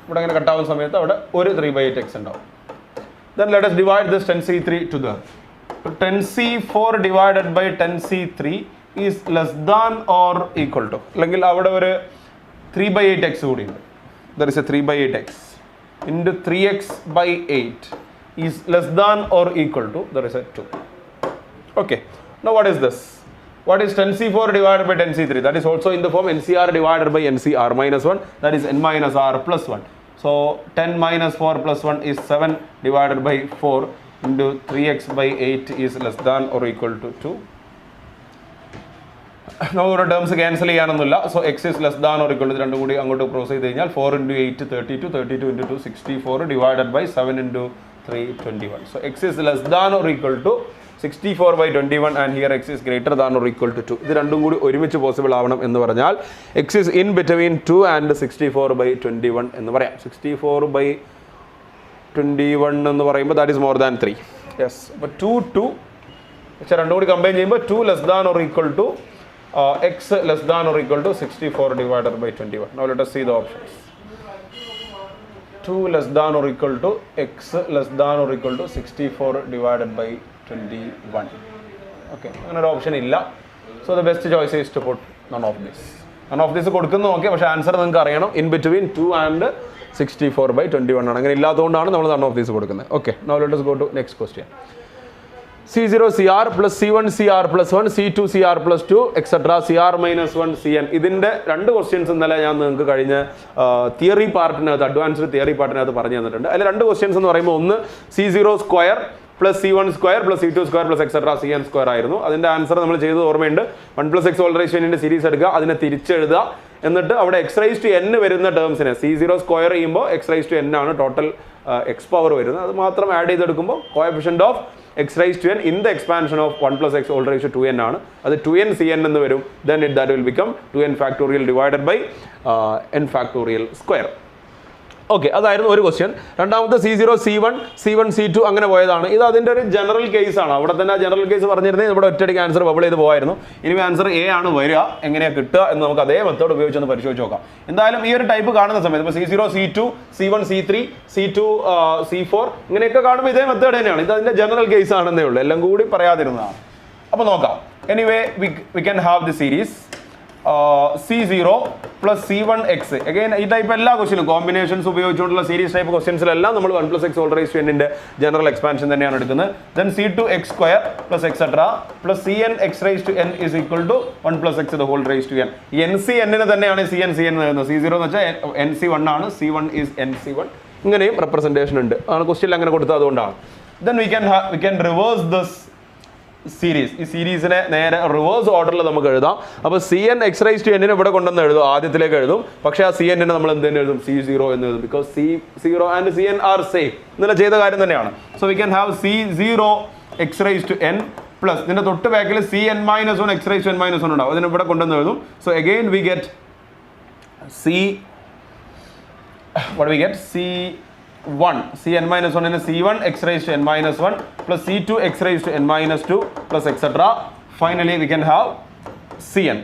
ഇവിടെ ഇങ്ങനെ കട്ടാവുന്ന സമയത്ത് അവിടെ ഒരു 3 by 8 x ഉണ്ടാവും. Then let us divide this 10C3 to the 10C4 divided by 10C3 is less than or equal to, അല്ലെങ്കിൽ അവിടെ ഒരു 3 by 8 x കൂടി ഉണ്ട്. There is a 3 by 8 x into 3x by 8 is less than or equal to, there is a 2. Okay, now what is this? What is 10C4 divided by 10C3? That is also in the form NCR divided by NCR minus 1. That is n minus r plus 1. So 10 minus 4 plus 1 is 7 divided by 4 into 3x by 8 is less than or equal to 2. Now our terms cancel ചെയ്യാനൊന്നുമില്ല. So x is less than or equal to രണ്ടും കൂടി അങ്ങോട്ട് cross ചെയ്ത് കഴിഞ്ഞാൽ 4 into 8 32, 32 into 2 64 divided by 7 into 3 21. So x is less than or equal to 64 by 21 and here x is greater than or equal to 2. ഇത് രണ്ടും കൂടി ഒരുമിച്ച് possible ആവണം എന്ന് പറഞ്ഞാൽ x is in between 2 and 64 by 21 എന്ന് പറയാം. 64 by 21 എന്ന് പറയുമ്പോൾ that is more than 3. Yes, അപ്പോൾ 2 പക്ഷേ രണ്ടും കൂടി കമ്പൈൻ ചെയ്യുമ്പോൾ 2 less than or equal to x less than or equal to 64 divided by 21. Now let us see the options. 2 less than or equal to x less than or equal to 64 divided by 21. Okay, അങ്ങനെ ഒരു option ഇല്ല. So the best choice is to put none of this. None of this കൊടുക്കുന്നു നോക്കി, പക്ഷേ answer നിങ്ങൾക്ക് അറിയണം in between 2 and 64 by 21 ആണ്. അങ്ങനെ ഇല്ലാത്തതുകൊണ്ടാണ് നമ്മൾ നൺ ഓഫ് ദിസ് കൊടുക്കുന്നത്. Okay, now let us go to next question. C0 CR plus C1 CR plus 1 C2 CR plus 2 etc. CR minus 1 CN. ഇതിൻ്റെ രണ്ട് ക്വസ്റ്റ്യൻസ് ഇന്നലെ ഞാൻ നിങ്ങൾക്ക് കഴിഞ്ഞ തിയറി പാർട്ടിനകത്ത്, അഡ്വാൻസ്ഡ് തിയറി പാർട്ടിനകത്ത് പറഞ്ഞു തന്നിട്ടുണ്ട്. അതിൽ രണ്ട് ക്വസ്റ്റ്യൻസ് എന്ന് പറയുമ്പോൾ ഒന്ന് C0 square plus C1 square plus C2 square plus etcetera CN square ആയിരുന്നു. അതിൻ്റെ ആൻസർ നമ്മൾ ചെയ്തത് ഓർമ്മയുണ്ട്. 1 plus x whole raise to n series എടുക്കുക, അതിനെ തിരിച്ചെഴുതുക, എന്നിട്ട് അവിടെ x റൈസ് ടു n വരുന്ന ടേംസിനെ C0 സ്ക്വയർ ചെയ്യുമ്പോൾ x റൈസ് ടു n ആണ് ടോട്ടൽ എക്സ് പവർ വരുന്നത്. അത് മാത്രം ആഡ് ചെയ്തെടുക്കുമ്പോൾ coefficient of x raised to n in the expansion of 1 plus x whole raised to 2n ആണ്. അത് 2n cn എന്ന് വരും. Then that will become 2n factorial divided by n factorial square. Okay, അതായിരുന്നു ഒരു question. രണ്ടാമത്തെ C0 C1 C1 C2 അങ്ങനെ പോയതാണ്. ഇത് അതിൻ്റെ ഒരു ജനറൽ കേസ് ആണ്. അവിടെ തന്നെ ജനറൽ കേസ് പറഞ്ഞിരുന്നത് ഇവിടെ ഒറ്റയടിക്ക് ആൻസർ ബബിൾ ചെയ്ത് പോയായിരുന്നു. ഇനി ആൻസർ എ ആണ് വരിക, എങ്ങനെയാണ് കിട്ടുക എന്ന് നമുക്ക് അതേ മെത്തേഡ് ഉപയോഗിച്ചൊന്ന് പരിശോധിച്ച് നോക്കാം. എന്തായാലും ഈ ഒരു ടൈപ്പ് കാണുന്ന സമയത്ത് ഇപ്പോൾ C0 C2 C1 C3 C2 C4 ഇങ്ങനെയൊക്കെ കാണുമ്പോൾ ഇതേ മെത്തേഡ് തന്നെയാണ്. ഇത് അതിൻ്റെ ജനറൽ കേസ് ആണെന്നേ ഉള്ളൂ, എല്ലാം കൂടി പറയാതിരുന്നതാണ്. അപ്പോൾ നോക്കാം. Anyway we can have the series C0 plus C1 x. Again ഈ ടൈപ്പ് എല്ലാ ക്വസ്റ്റ്യനും കോമ്പിനേഷൻസ് ഉപയോഗിച്ചുകൊണ്ടുള്ള സീരീസ് ടൈപ്പ് ക്വസ്റ്റ്യൻസിലെല്ലാം നമ്മൾ 1 plus x whole raised to n ന്റെ ജനറൽ എക്സ്പാൻഷൻ തന്നെയാണ് എടുക്കുന്നത്. Then C2 x square plus etc. plus Cn x raised to n is equal to 1 plus x the whole raised to n. ഈ NC n തന്നെയാണ് Cn Cn എന്ന്. C0 എന്ന് വെച്ചാൽ NC1 ആണ്, C1 is NC1. ഇങ്ങനെയും representation ഉണ്ട്. ആണ് question അങ്ങനെ കൊടുത്തത്, അതുകൊണ്ടാണ്. Then we can reverse this series. ഈ സീരീസിനെ നേരെ റിവേഴ്സ് ഓർഡറിൽ നമുക്ക് എഴുതാം. അപ്പോൾ CN x raised to n ഇവിടെ കൊണ്ടുവന്ന് എഴുതും, ആദ്യത്തിലേക്ക് എഴുതും. പക്ഷേ ആ CN നമ്മൾ എന്ത് തന്നെ എഴുതും, C0 എന്ന് എഴുതും. Because C0 and CN are same. ഇന്നലെ ചെയ്ത കാര്യം തന്നെയാണ്. So we can have C0 x raised to n plus ഇതിൻ്റെ തൊട്ട് ബാക്കിൽ Cn minus 1 x raised to n minus 1 ഉണ്ടാവും. അതിന് ഇവിടെ കൊണ്ടുവന്ന് എഴുതും. So again we get 1, Cn minus 1 in C1 x raised to n minus 1 plus C2 x raised to n minus 2 plus etc. Finally, we can have Cn.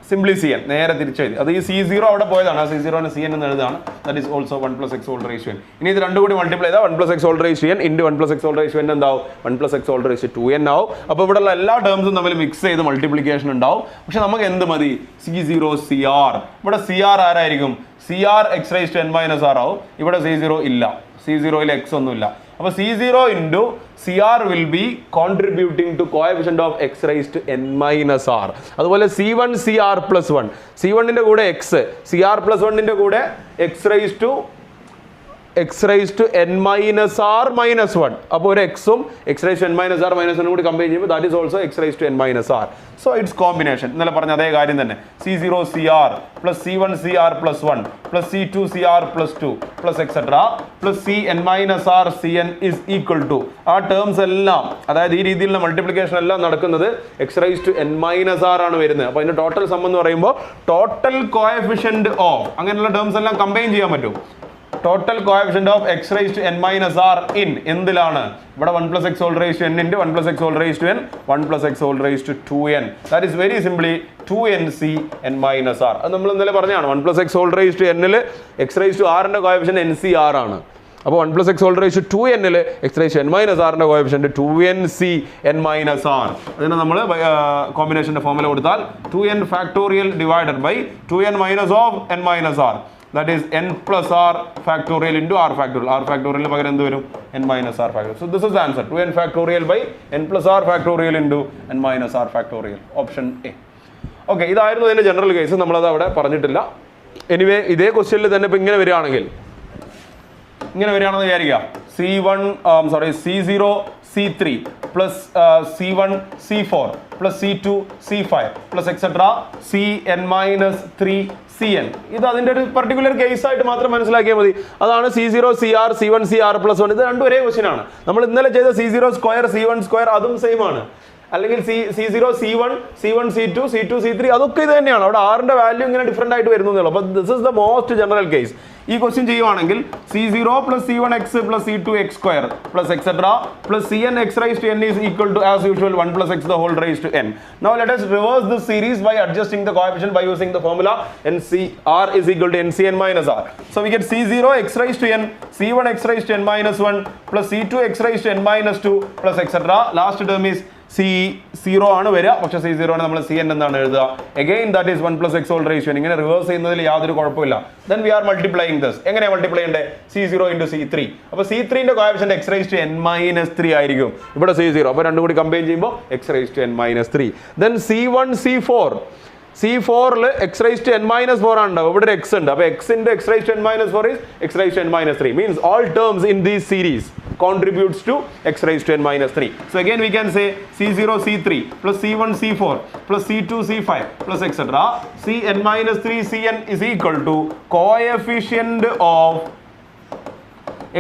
Simply Cn. നേരെ തിരിച്ചെഴുതി. അത് ഈ C0 അവിടെ പോയതാണ്. ആ C0 നെ Cn എന്ന് എഴുതാണ്. That is also 1 plus x whole raised to n. ഇനി ഇത് രണ്ടും കൂടി മൾട്ടിപ്ലൈ ചെയ്താൽ 1 plus x whole raised to n into 1 plus x whole raised to n എന്താവും? 1 plus x whole raised to 2n ആവും. അപ്പോൾ ഇവിടെയുള്ള എല്ലാ ടേംസും തമ്മിൽ മിക്സ് ചെയ്ത് മൾട്ടിപ്ലിക്കേഷൻ ഉണ്ടാവും. പക്ഷെ നമുക്ക് എന്ത് മതി? C0 CR. ഇവിടെ CR ആരായിരിക്കും? CR x raised to n minus r ആവും. ഇവിടെ C0 ഇല്ല. C0 ൽ x ഒന്നുമില്ല. അപ്പോൾ C0 into CR will be contributing to coefficient of x raised to n minus r. അതുപോലെ C1 CR plus 1. C1 ന്റെ കൂടെ x, CR plus 1 ന്റെ കൂടെ x raised to n minus r minus 1. അപ്പോൾ ഒരു x ഉം x raised to n minus r minus 1 കൂടി combine ചെയ്യുമ്പോൾ that is also x raised to n minus r. So it's combination. ഇന്നലെ പറഞ്ഞ അതേ കാര്യം തന്നെ. C0 CR plus C1 CR plus 1 plus C2 CR plus 2 plus etc. plus Cn minus r Cn is equal to ആ terms എല്ലാം, അതായത് ഈ രീതിയിലുള്ള മൾട്ടിപ്ലിക്കേഷൻ എല്ലാം നടക്കുന്നത് x raised to n minus r ആണ് വരുന്നത്. അപ്പോൾ അതിന്റെ ടോട്ടൽ സം എന്ന് പറയുമ്പോൾ ടോട്ടൽ കോഎഫിഷ്യന്റ് ഓഫ് അങ്ങനെയുള്ള ടേംസ് എല്ലാം കമ്പൈൻ ചെയ്യാൻ പറ്റും. Total coefficient of x raised to n minus r in എന്തിലാണ്? ഇവിടെ 1 plus x whole raised to n into 1 plus x whole raised to n, 1 plus x whole raised to 2n. That is very simply 2nc n minus r. അത് നമ്മൾ ഇന്നലെ പറഞ്ഞതാണ്. 1 plus x whole raised to n ൽ x raised to r ന്റെ coefficient ncr ആണ്. അപ്പോൾ 1 plus x whole raised to 2n ൽ x raised to n minus r ന്റെ coefficient 2nc n minus r. അതിനെ നമ്മൾ കോമ്പിനേഷന്റെ ഫോർമുല കൊടുത്താൽ 2n factorial divided by 2n minus of n minus r. That is n plus r factorial into r factorial. R factorial പകരം എന്ത് വരും? n minus r factorial. So this is the answer. 2n factorial by n plus r factorial into n minus r factorial. Option A. Okay, ഇതായിരുന്നു ഇതിന്റെ general case. നമ്മളത് അവിടെ പറഞ്ഞിട്ടില്ല. Anyway ഇതേ ക്വസ്റ്റ്യനിൽ തന്നെ ഇപ്പം ഇങ്ങനെ വരികയാണെങ്കിൽ വിചാരിക്കുക C0 C3 plus C1 C4 plus C2 C5 plus etc. Cn minus 3 Cn. ഇത് അതിന്റെ ഒരു പർട്ടിക്കുലർ കേസ് ആയിട്ട് മാത്രം മനസ്സിലാക്കിയാൽ മതി. അതാണ് C0 CR C1 CR plus 1. ഇത് രണ്ടും ഒരേ ക്വസ്റ്റ്യൻ ആണ്. നമ്മൾ ഇന്നലെ ചെയ്ത C0 സ്ക്വയർ C1 സ്ക്വയർ അതും സെയിം ആണ്. അല്ലെങ്കിൽ C0 C1 C1 C2 C2 C3 അതൊക്കെ ഇത് തന്നെയാണ്. അവിടെ ആറിന്റെ വാല്യൂ ഇങ്ങനെ ഡിഫറെന്റ് ആയിട്ട് വരുന്നതേ ഉള്ളൂ. അപ്പോൾ this is the most general case. ഈ ക്വസ്റ്റ്യൻ ചെയ്യുവാണെങ്കിൽ C0 plus C1x plus C2x square plus etc. plus Cn x raised to n is equal to as usual 1 plus x the whole raised to n. Now let us reverse this series by adjusting the coefficient by using the formula NCR is equal to NCn minus r. So we get C0 x raised to n, C1 x raised to n minus 1 plus C2 x raised to n minus 2 plus etc. Last term is C0 ആണ് വരിക. പക്ഷേ C0 ആണ് നമ്മൾ Cn എന്നാണ് എഴുതുക. Again that is 1 plus x whole raised to n. ഇങ്ങനെ reverse ചെയ്യുന്നതിൽ യാതൊരു കുഴപ്പമില്ല. Then we are multiplying this. എങ്ങനെയാണ് മൾട്ടിപ്ലൈ ചെയ്യേണ്ടത്? C0 into C3. അപ്പോൾ C3 ന്റെ coefficient x raised to n minus 3 ആയിരിക്കും. ഇവിടെ C0. അപ്പോൾ രണ്ടും കൂടി കമ്പൈൻ ചെയ്യുമ്പോൾ x raised to n minus 3. Then C1 C4. C4 ൽ x raised to n minus 4 ആണ് ഉണ്ടാവുക. ഇവിടെ ഒരു x ഉണ്ട്. അപ്പോൾ x into x raised to n minus 4 is x raised to n minus 3. Means all terms in this series contributes to x raised to n minus 3. So again we can say C0 C3 plus C1 C4 plus C2 C5 plus etc. Cn minus 3 Cn is equal to coefficient of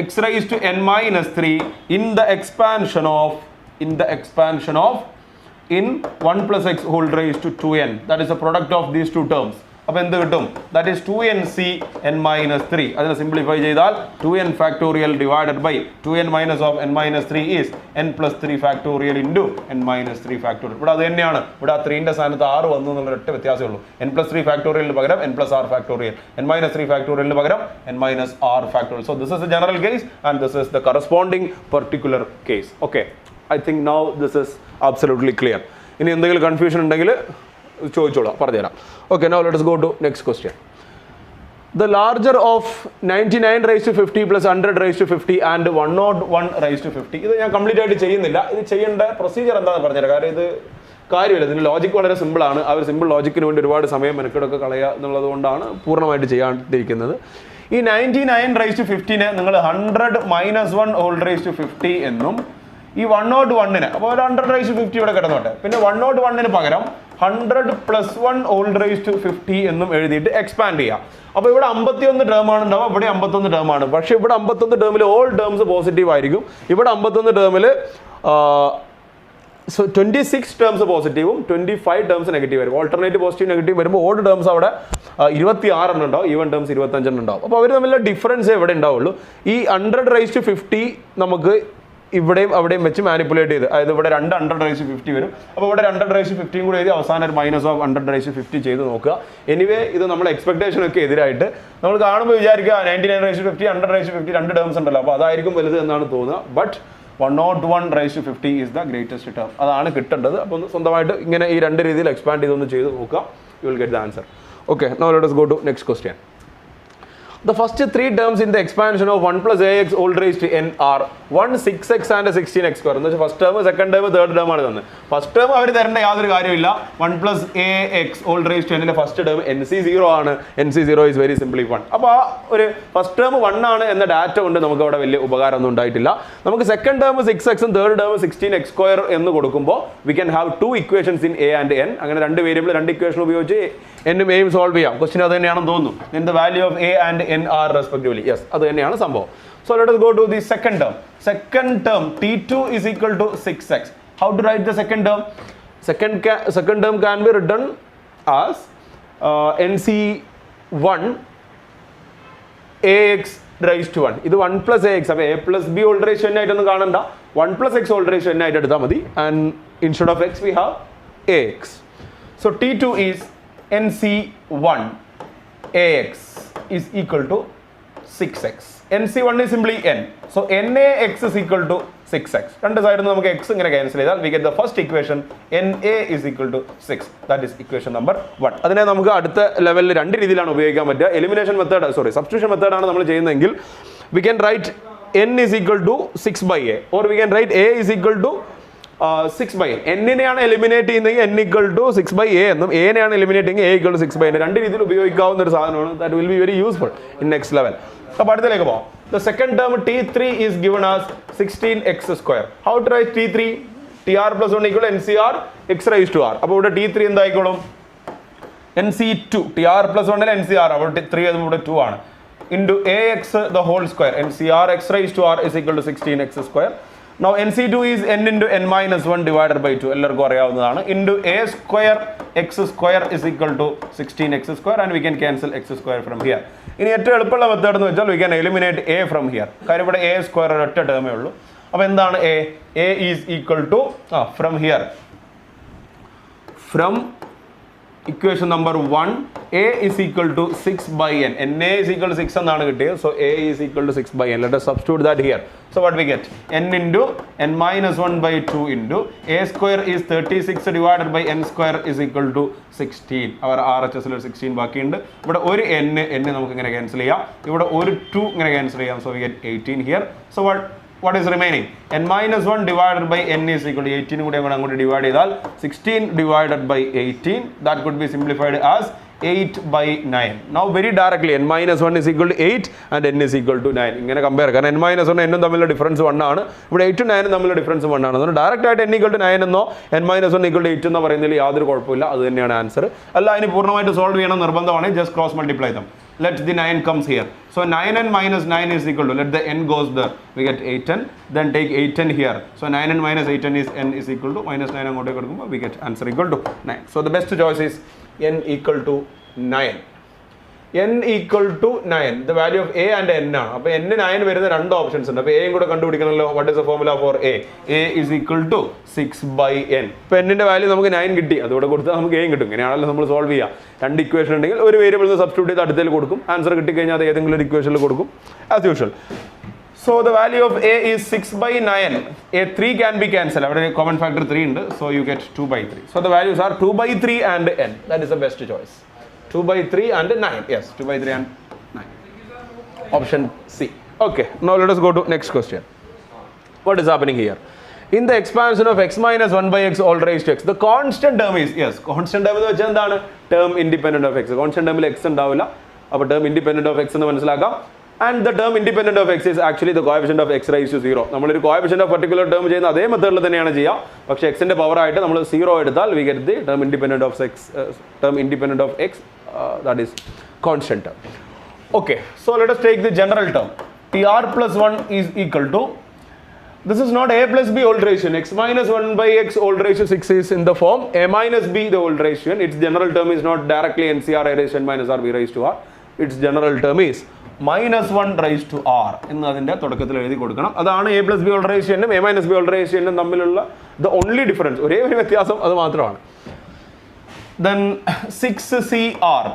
x raised to n minus 3 in the expansion of in 1 plus x whole raised to 2n. That is the product of these two terms. അപ്പോൾ എന്ത് കിട്ടും? That is 2nc n minus 3. അതിനെ simplify ചെയ്താൽ 2n factorial divided by 2n minus of n minus 3 is n plus 3 factorial into n minus 3 factorial. ഇവിടെ അത് തന്നെയാണ്. ഇവിടെ ആ 3ന്റെ സ്ഥാനത്ത് 6 വന്നു എന്നുള്ള ഒറ്റ വ്യത്യാസമേ ഉള്ളൂ. n plus 3 factorialന് പകരം n plus r factorial. n minus 3 factorialന് പകരം n minus r factorial. So this is the general case and this is the corresponding particular case. Okay. I think now this is absolutely clear. ഇനി എന്തെങ്കിലും confusion ഉണ്ടെങ്കിൽ ചോദിച്ചോളാം, പറഞ്ഞുതരാം. Okay, now let us go to next question. The larger of 99 raised to 50 plus 100 raised to 50 and 101 raised to 50. ഇത് ഞാൻ complete ആയിട്ട് ചെയ്യുന്നില്ല. ഇത് ചെയ്യേണ്ട പ്രൊസീജിയർ എന്താണെന്ന് പറഞ്ഞുതരാം. കാരണം ഇത് കാര്യമില്ല. ഇതിൻ്റെ ലോജിക്ക് വളരെ സിമ്പിളാണ്. ആ ഒരു സിമ്പിൾ ലോജിക്കിന് വേണ്ടി ഒരുപാട് സമയം മെനക്കെടൊക്കെ കളയുക എന്നുള്ളത് കൊണ്ടാണ് പൂർണ്ണമായിട്ട് ചെയ്യാണ്ടിരിക്കുന്നത്. ഈ 99 raised to 50നെ നിങ്ങൾ 100 minus 1 whole raised to 50 എന്നും ഈ 101ന് അപ്പോൾ 100 raised to 50 ഇവിടെ കിടന്നോട്ടെ. പിന്നെ 101ന് പകരം 100 plus 1 whole raised to 50 എന്നും എഴുതിയിട്ട് എക്സ്പാൻഡ് ചെയ്യാം. അപ്പോൾ ഇവിടെ 51 ടേം ആണ് ഉണ്ടാവുക, ഇവിടെ 51 ടേം ആണ്. പക്ഷേ ഇവിടെ 51 ടേമിൽ ഓൾ ടേംസ് പോസിറ്റീവ് ആയിരിക്കും. ഇവിടെ 51 ടേമിൽ So 26 terms positive, 25 terms negative. Alternative positive, negative. Odd terms are 26 and even terms 25 and അപ്പോൾ അവർ തമ്മിലുള്ള ഡിഫറൻസ് എവിടെ ഉണ്ടാവുള്ളൂ. ഈ 100⁻50 നമുക്ക് ഇവിടെയും അവിടെയും വെച്ച് മാനിപ്പുലേറ്റ് ചെയ്ത്, അതായത് ഇവിടെ 100⁻50 വരും. അപ്പോൾ ഇവിടെ 100⁻50 കൂടെ എഴുതി അവസാനം ഒരു -100⁻50 ചെയ്ത് നോക്കുക. എനിവേ ഇത് നമ്മുടെ എക്സ്പെക്ടേഷൻ ഒക്കെ എതിരായിട്ട് നമ്മൾ കാണുമ്പോൾ വിചാരിക്കുക 99⁻50, 100⁻50 രണ്ട് ടേംസ് ഉണ്ടല്ലോ, അപ്പോൾ അതായിരിക്കും വലുത് എന്നാണ് തോന്നുക. But 101⁻50 is the greatest term. അതാണ് കിട്ടേണ്ടത്. അപ്പോൾ സ്വന്തമായിട്ട് ഇങ്ങനെ ഈ രണ്ട് രീതിയിൽ എക്സ്പാൻഡ് ചെയ്തൊന്ന് ചെയ്ത് നോക്കുക. You will get the answer. Okay, now let us go to next question. The first three terms in the expansion of 1 plus ax all raised to n are 1, 6x and 16x square. എന്ന് വെച്ചാൽ first term, second term, third term ആണ് തന്നെ. First term അവർ തരേണ്ട യാതൊരു കാര്യമില്ല. 1 plus ax all raised to n ന്റെ first term NC0 ആണ്. NC0 is very simply 1. അപ്പോൾ ആ ഒരു ഫസ്റ്റ് ടേം 1 ആണ് എന്ന ഡാറ്റ കൊണ്ട് നമുക്ക് അവിടെ വലിയ ഉപകാരമൊന്നും ഉണ്ടായിട്ടില്ല. നമുക്ക് സെക്കൻഡ് ടേം 6x ഉം തേർഡ് ടേം 16x square എന്ന് കൊടുക്കുമ്പോൾ we can have two equations in a and n. അങ്ങനെ രണ്ട് വേരിയബിൾ രണ്ട് ഇക്വേഷൻ ഉപയോഗിച്ച് എന്നും എയും സോൾവ് ചെയ്യാം. ക്വസ്റ്റ്യൻ അത് തന്നെയാണെന്ന് തോന്നുന്നു. Then the value of a and n are respectively. Yes, അത് തന്നെയാണ് സംഭവം. So let us go to the second term. Second term t2 is equal to 6x. How to write the second term? Second term can be written as NC1 ax raised to 1. ഇത് 1 plus ax. അപ്പോൾ a plus b all raised to n ആയിട്ടൊന്നും കാണണ്ട. 1 plus x all raised to n ആയിട്ട് എടുത്താൽ മതി. And instead of x we have ax. So t2 is NC1 ax is equal to 6x. NC1 is simply n. So NaX is equal to 6x. രണ്ട് സൈഡിൽ നിന്ന് നമുക്ക് x ഇങ്ങനെ cancel ചെയ്താൽ we get the first equation Na is equal to 6. That is equation number 1. അതിനെ നമുക്ക് അടുത്ത ലെവലിൽ രണ്ട് രീതിയിലാണ് ഉപയോഗിക്കാൻ പറ്റുക. എലിമിനേഷൻ മെത്തേഡ്, സബ്സ്റ്റിറ്റ്യൂഷൻ മെത്തേഡാണ് നമ്മൾ ചെയ്യുന്നതെങ്കിൽ we can write n is equal to 6/a or we can write a is equal to 6/n. എന്നിനെയാണ് എലിമിനേറ്റ് ചെയ്യുന്നതെങ്കിൽ n equal to 6/a എന്നും എനെയാണ് എലിമിനേറ്റ് ചെയ്യുന്നത് a equal to 6/n. രണ്ട് രീതിയിൽ ഉപയോഗിക്കാവുന്ന ഒരു സാധനമാണ്. That will be very useful in next level. അപ്പോൾ അടുത്തേക്ക് പോകാം. The second term t3 is given as 16x square. How to write t3? tr plus 1 equal to ncr x raised to r. അപ്പോൾ ഇവിടെ t3 എന്തായിക്കോളും? nc2. tr plus 1 ncr. അപ്പോൾ 3 ഇവിടെ 2 ആണ്. into ax the whole square. ncr x raised to r is equal to 16x square. Now NC2 is n into n minus 1 divided by 2. എല്ലാവർക്കും അറിയാവുന്നതാണ്. Into a square x square is equal to 16x square and we can cancel x square from here. ഇനി ഏറ്റവും എളുപ്പമുള്ള method എന്ന് വെച്ചാൽ we can eliminate a from here. കാര്യം ഇവിടെ a square ഒരൊറ്റ ടേമേ ഉള്ളൂ. അപ്പോൾ എന്താണ് a? a is equal to from here. From equation number 1, a is equal to 6/n. Na is equal to 6 എന്നാണ് കിട്ടിയത്. So a is equal to 6/n. Let us substitute that here. So what we get? n into n minus 1/2 into a square is 36 divided by n square is equal to 16. Our RHS ൽ 16 ബാക്കിയുണ്ട്. ഇവിടെ ഒരു n നമുക്ക് ഇങ്ങനെ cancel ചെയ്യാം. ഇവിടെ ഒരു 2 ഇങ്ങനെ ക്യാൻസൽ ചെയ്യാം. So we get 18 here. So what is remaining? n minus 1 divided by n is equal to 18 കൂടി അങ്ങോട്ട് ഡിവൈഡ് ചെയ്താൽ 16 divided by 18. That could be simplified as 8/9. Now very directly n minus 1 is equal to 8 and n is equal to 9. ഇങ്ങനെ compare, കാരണം n minus 1 n തമ്മിലുള്ള difference 1 ആണ്. ഇവിടെ 8 9 തമ്മിലുള്ള difference 1 ആണ്. അതുകൊണ്ട് ഡയറക്റ്റ് ആയിട്ട് n equal to 9 എന്നോ n minus 1 equal to 8 എന്നോ പറയുന്നതിൽ യാതൊരു കുഴപ്പമില്ല. അത് തന്നെയാണ് ആൻസർ. അല്ല, അതിന് പൂർണ്ണമായിട്ട് സോൾവ് ചെയ്യണം നിർബന്ധമാണ്. Just cross multiply them. Let the 9 comes here. So 9n minus 9 is equal to, let the n goes there. We get 8n. Then take 8n here. So 9n minus 8n is n is equal to minus 9 അങ്ങോട്ടേക്ക് കൊടുക്കുമ്പോൾ we get answer equal to 9. So the best choice is n equal to 9. n equal to 9. The value of a and n ആണ്. അപ്പോൾ n 9 വരുന്ന രണ്ട് options ഉണ്ട്. അപ്പോൾ a കൂടെ കണ്ടുപിടിക്കണമല്ലോ. What is the formula for a? a is equal to 6/n. ഇപ്പോൾ n ന്റെ value നമുക്ക് 9 കിട്ടി. അതുകൂടെ കൊടുത്താൽ നമുക്ക് a കിട്ടും. ഇങ്ങനെയാണല്ലോ നമ്മൾ സോൾവ് ചെയ്യുക. രണ്ട് ഇക്വേഷൻ ഉണ്ടെങ്കിൽ ഒരു വേരിയബിളിൽ നിന്ന് സബ്സ്റ്റിറ്റ്യൂട്ട് ചെയ്ത് അടുത്തതിൽ കൊടുക്കും. ആൻസർ കിട്ടിക്കഴിഞ്ഞാൽ അത് ഏതെങ്കിലും ഒരു ഇക്വേഷനിൽ കൊടുക്കും as usual. So the value of a is 6/9. a 3 can be cancelled. അവിടെ common factor 3 ഉണ്ട്. So you get 2/3. So the values are 2/3 and n. That is the best choice. 2/3 and 9. Yes, 2/3 and 9. Option C. Okay, now let us go to next question. What is happening here? In the expansion of x minus 1/x all raised to x, the constant term is, yes, constant term എന്ന് വെച്ചാൽ എന്താണ്? Term independent of x. Constant termൽ x ഉണ്ടാവില്ല. അപ്പോൾ term independent of x എന്ന് മനസ്സിലാക്കാം. And the term independent of x is actually the coefficient of x raised to 0. നമ്മളൊരു coefficient of particular term ചെയ്യുന്ന അതേ മെത്തേഡിൽ തന്നെയാണ് ചെയ്യുക. പക്ഷേ x ന്റെ പവർ ആയിട്ട് നമ്മൾ 0 എടുത്താൽ we get the term independent of x, that is constant term. Okay, so let us take the general term. tr plus 1 is equal to This is not a plus b whole ratio. X minus 1 by x whole ratio 6 is in the form a minus b the whole ratio. Its general term is not directly NCR a raised to n minus r b raised to r. Its general term is minus 1 raised to r. എന്ന് അതിന്റെ തുടക്കത്തിൽ എഴുതി കൊടുക്കണം. അതാണ് a plus b whole ratio എന്നും a minus b whole ratio എന്നും തമ്മിലുള്ള the only difference. ഒരേ ഒരു വ്യത്യാസം അത് മാത്രമാണ്. Then 6cr.